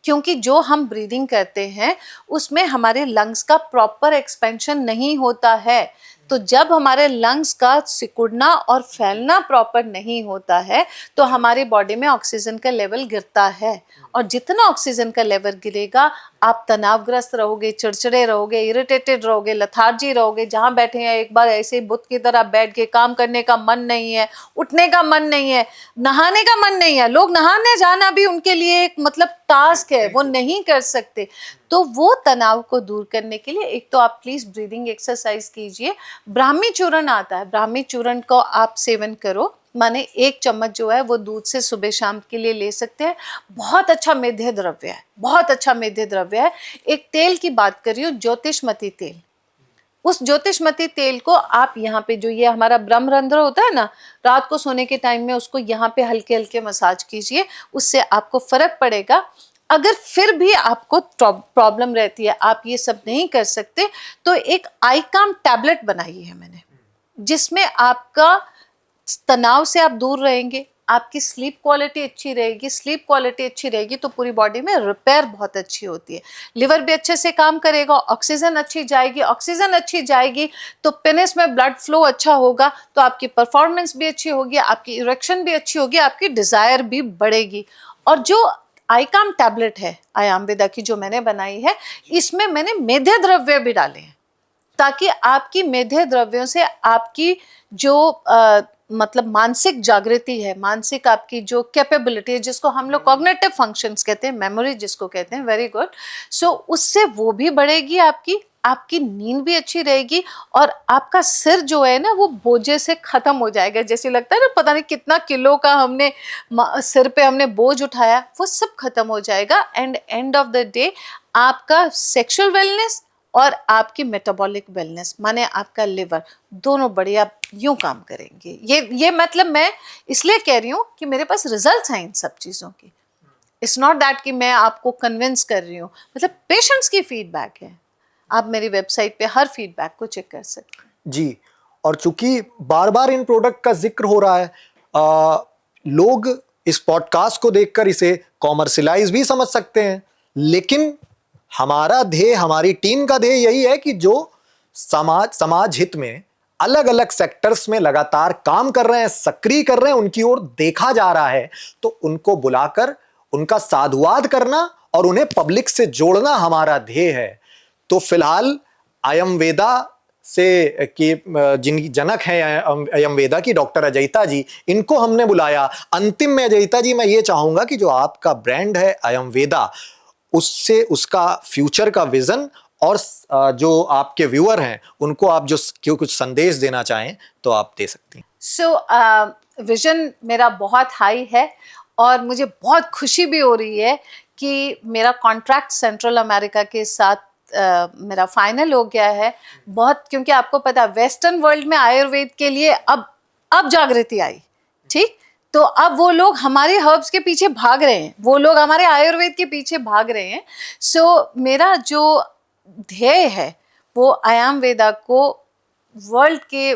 क्योंकि जो हम ब्रीदिंग करते हैं उसमें हमारे लंग्स का प्रॉपर एक्सपेंशन नहीं होता है। तो जब हमारे लंग्स का सिकुड़ना और फैलना प्रॉपर नहीं होता है तो हमारी बॉडी में ऑक्सीजन का लेवल गिरता है, और जितना ऑक्सीजन का लेवल गिरेगा आप तनावग्रस्त रहोगे, चिड़चिड़े रहोगे, इरिटेटेड रहोगे, लथार्जी रहोगे। जहां बैठे हैं एक बार ऐसे ही बुत की तरह बैठ के, काम करने का मन नहीं है, उठने का मन नहीं है, नहाने का मन नहीं है। लोग नहाने जाना भी उनके लिए एक मतलब टास्क है, वो नहीं कर सकते। तो वो तनाव को दूर करने के लिए एक तो आप प्लीज ब्रीदिंग एक्सरसाइज कीजिए। ब्राह्मी चूर्ण आता है, ब्राह्मी चूर्ण को आप सेवन करो, माने 1 चम्मच जो है वो दूध से सुबह शाम के लिए ले सकते हैं। बहुत अच्छा मेध्य द्रव्य है, बहुत अच्छा मेध्य द्रव्य है। एक तेल की बात कर रही हूँ, ज्योतिषमती तेल। उस ज्योतिषमती तेल को आप यहाँ पे, जो ये हमारा ब्रह्मरंध्र होता है ना, रात को सोने के टाइम में उसको यहाँ पे हल्के हल्के मसाज कीजिए, उससे आपको फर्क पड़ेगा। अगर फिर भी आपको प्रॉब्लम रहती है, आप ये सब नहीं कर सकते, तो एक आईकाम टैबलेट बनाई है मैंने, जिसमें आपका तनाव से आप दूर रहेंगे, आपकी स्लीप क्वालिटी अच्छी रहेगी। स्लीप क्वालिटी अच्छी रहेगी तो पूरी बॉडी में रिपेयर बहुत अच्छी होती है, लिवर भी अच्छे से काम करेगा, ऑक्सीजन अच्छी जाएगी, ऑक्सीजन अच्छी जाएगी तो पेनिस में ब्लड फ्लो अच्छा होगा, तो आपकी परफॉर्मेंस भी अच्छी होगी, आपकी इरेक्शन भी अच्छी होगी, आपकी डिजायर भी बढ़ेगी। और जो आईकाम टैबलेट है आयामवेदा की जो मैंने बनाई है, इसमें मैंने मेध्य द्रव्य भी डाले हैं, ताकि आपकी मेध्य द्रव्यों से आपकी जो मतलब मानसिक जागृति है, मानसिक आपकी जो कैपेबिलिटी है, जिसको हम लोग कॉग्निटिव फंक्शंस कहते हैं, मेमोरी जिसको कहते हैं, वेरी गुड। सो उससे वो भी बढ़ेगी, आपकी नींद भी अच्छी रहेगी, और आपका सिर जो है ना वो बोझे से खत्म हो जाएगा। जैसे लगता है ना, पता नहीं कितना किलो का हमने सिर पे हमने बोझ उठाया, वो सब खत्म हो जाएगा। एंड ऑफ द डे आपका सेक्सुअल वेलनेस और आपकी मेटाबॉलिक वेलनेस, माने आपका लिवर, दोनों बढ़िया यूं काम करेंगे। ये मतलब मैं इसलिए कह रही हूँ कि मेरे पास रिजल्ट्स हैं इन सब चीज़ों की। इट्स नॉट दैट कि मैं आपको कन्विंस कर रही हूँ, मतलब पेशेंट्स की फीडबैक है। आप मेरी वेबसाइट पे हर फीडबैक को चेक कर सकते हैं जी। और चूंकि बार बार इन प्रोडक्ट का जिक्र हो रहा है, लोग इस पॉडकास्ट को देखकर इसे कॉमर्शियलाइज भी समझ सकते हैं, लेकिन हमारा ध्येय, हमारी टीम का ध्येय यही है कि जो समाज हित में अलग अलग सेक्टर्स में लगातार काम कर रहे हैं, सक्रिय कर रहे हैं, उनकी ओर देखा जा रहा है, तो उनको बुलाकर उनका साधुवाद करना और उन्हें पब्लिक से जोड़ना हमारा ध्येय है। तो फिलहाल आयुर्वेदा से कि जिनकी जनक है आयुर्वेदा की, डॉक्टर अजयिता जी, इनको हमने बुलाया। अंतिम में अजयिता जी, मैं ये चाहूंगा कि जो आपका ब्रांड है आयुर्वेदा, उससे उसका फ्यूचर का विजन और जो आपके व्यूअर हैं उनको आप जो क्यों कुछ संदेश देना चाहें तो आप दे सकती हैं। सो विजन मेरा बहुत हाई है और मुझे बहुत खुशी भी हो रही है कि मेरा कॉन्ट्रैक्ट सेंट्रल अमेरिका के साथ मेरा फाइनल हो गया है। बहुत, क्योंकि आपको पता है वेस्टर्न वर्ल्ड में आयुर्वेद के लिए अब जागृति आई, ठीक, तो अब वो लोग हमारे हर्ब्स के पीछे भाग रहे हैं, वो लोग हमारे आयुर्वेद के पीछे भाग रहे हैं। सो मेरा जो ध्येय है वो आयुर्वेदा को वर्ल्ड के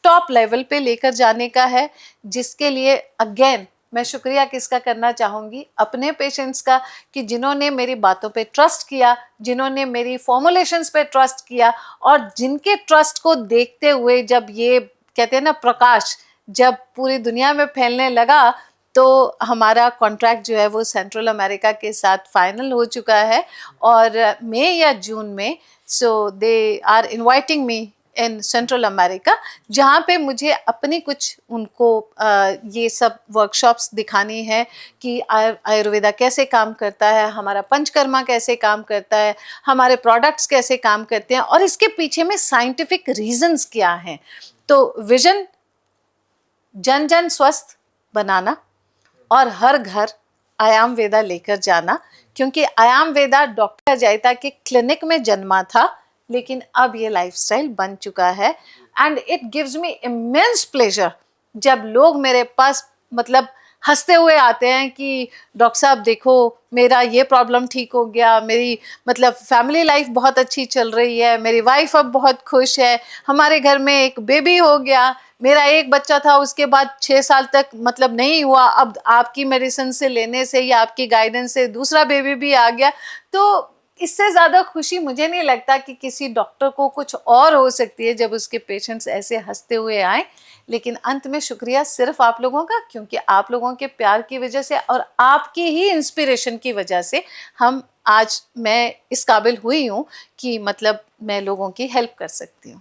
टॉप लेवल पे लेकर जाने का है, जिसके लिए अगेन मैं शुक्रिया किसका करना चाहूँगी, अपने पेशेंट्स का, कि जिन्होंने मेरी बातों पे ट्रस्ट किया, जिन्होंने मेरी फॉर्मुलेशंस पे ट्रस्ट किया, और जिनके ट्रस्ट को देखते हुए जब ये कहते हैं ना प्रकाश जब पूरी दुनिया में फैलने लगा, तो हमारा कॉन्ट्रैक्ट जो है वो सेंट्रल अमेरिका के साथ फाइनल हो चुका है और मई या जून में। So they are inviting me in Central America, जहाँ पे मुझे अपनी कुछ उनको ये सब वर्कशॉप्स दिखानी है कि आयुर्वेदा कैसे काम करता है, हमारा पंचकर्मा कैसे काम करता है, हमारे प्रोडक्ट्स कैसे काम करते हैं और इसके पीछे में साइंटिफिक रीजंस क्या हैं। तो विजन जन जन स्वस्थ बनाना और हर घर आयुर्वेदा लेकर जाना, क्योंकि आयुर्वेदा डॉक्टर अजयिता के क्लिनिक में जन्मा था, लेकिन अब ये लाइफस्टाइल बन चुका है। And it gives me immense pleasure जब लोग मेरे पास मतलब हंसते हुए आते हैं कि डॉक्टर साहब देखो मेरा ये प्रॉब्लम ठीक हो गया, मेरी मतलब फैमिली लाइफ बहुत अच्छी चल रही है, मेरी वाइफ अब बहुत खुश है, हमारे घर में एक बेबी हो गया, मेरा एक बच्चा था उसके बाद 6 साल तक मतलब नहीं हुआ, अब आपकी मेडिसिन से लेने से या आपकी गाइडेंस से दूसरा बेबी भी आ गया। तो इससे ज़्यादा खुशी मुझे नहीं लगता कि किसी डॉक्टर को कुछ और हो सकती है जब उसके पेशेंट्स ऐसे हंसते हुए आए। लेकिन अंत में शुक्रिया सिर्फ आप लोगों का, क्योंकि आप लोगों के प्यार की वजह से और आपकी ही इंस्पिरेशन की वजह से आज मैं इस काबिल हुई हूँ कि मतलब मैं लोगों की हेल्प कर सकती हूँ।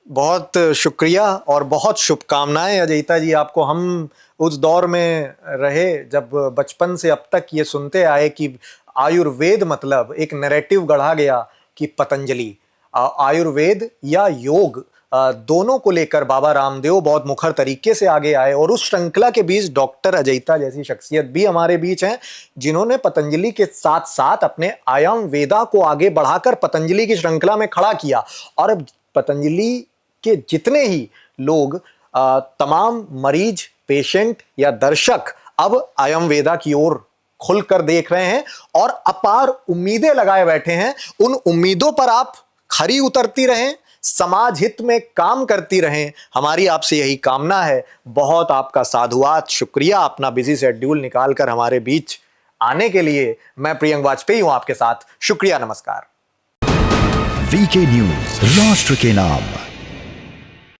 बहुत शुक्रिया और बहुत शुभकामनाएं अजयिता जी आपको। हम उस दौर में रहे जब बचपन से अब तक ये सुनते आए कि आयुर्वेद मतलब एक नैरेटिव गढ़ा गया कि पतंजलि आयुर्वेद या योग दोनों को लेकर बाबा रामदेव बहुत मुखर तरीके से आगे आए, और उस श्रृंखला के बीच डॉक्टर अजयिता जैसी शख्सियत भी हमारे बीच हैं जिन्होंने पतंजलि के साथ साथ अपने आयुर्वेदा को आगे बढ़ाकर पतंजलि की श्रृंखला में खड़ा किया। और अब पतंजलि के जितने ही लोग तमाम मरीज, पेशेंट या दर्शक अब आयुर्वेदा की ओर खुलकर देख रहे हैं और अपार उम्मीदें लगाए बैठे हैं। उन उम्मीदों पर आप खरी उतरती रहें, समाज हित में काम करती रहें, हमारी आपसे यही कामना है। बहुत आपका साधुवाद, शुक्रिया अपना बिजी शेड्यूल निकालकर हमारे बीच आने के लिए। मैं प्रियंक वाजपेयी हूं आपके साथ। शुक्रिया, नमस्कार। वीके न्यूज, राष्ट्र के नाम।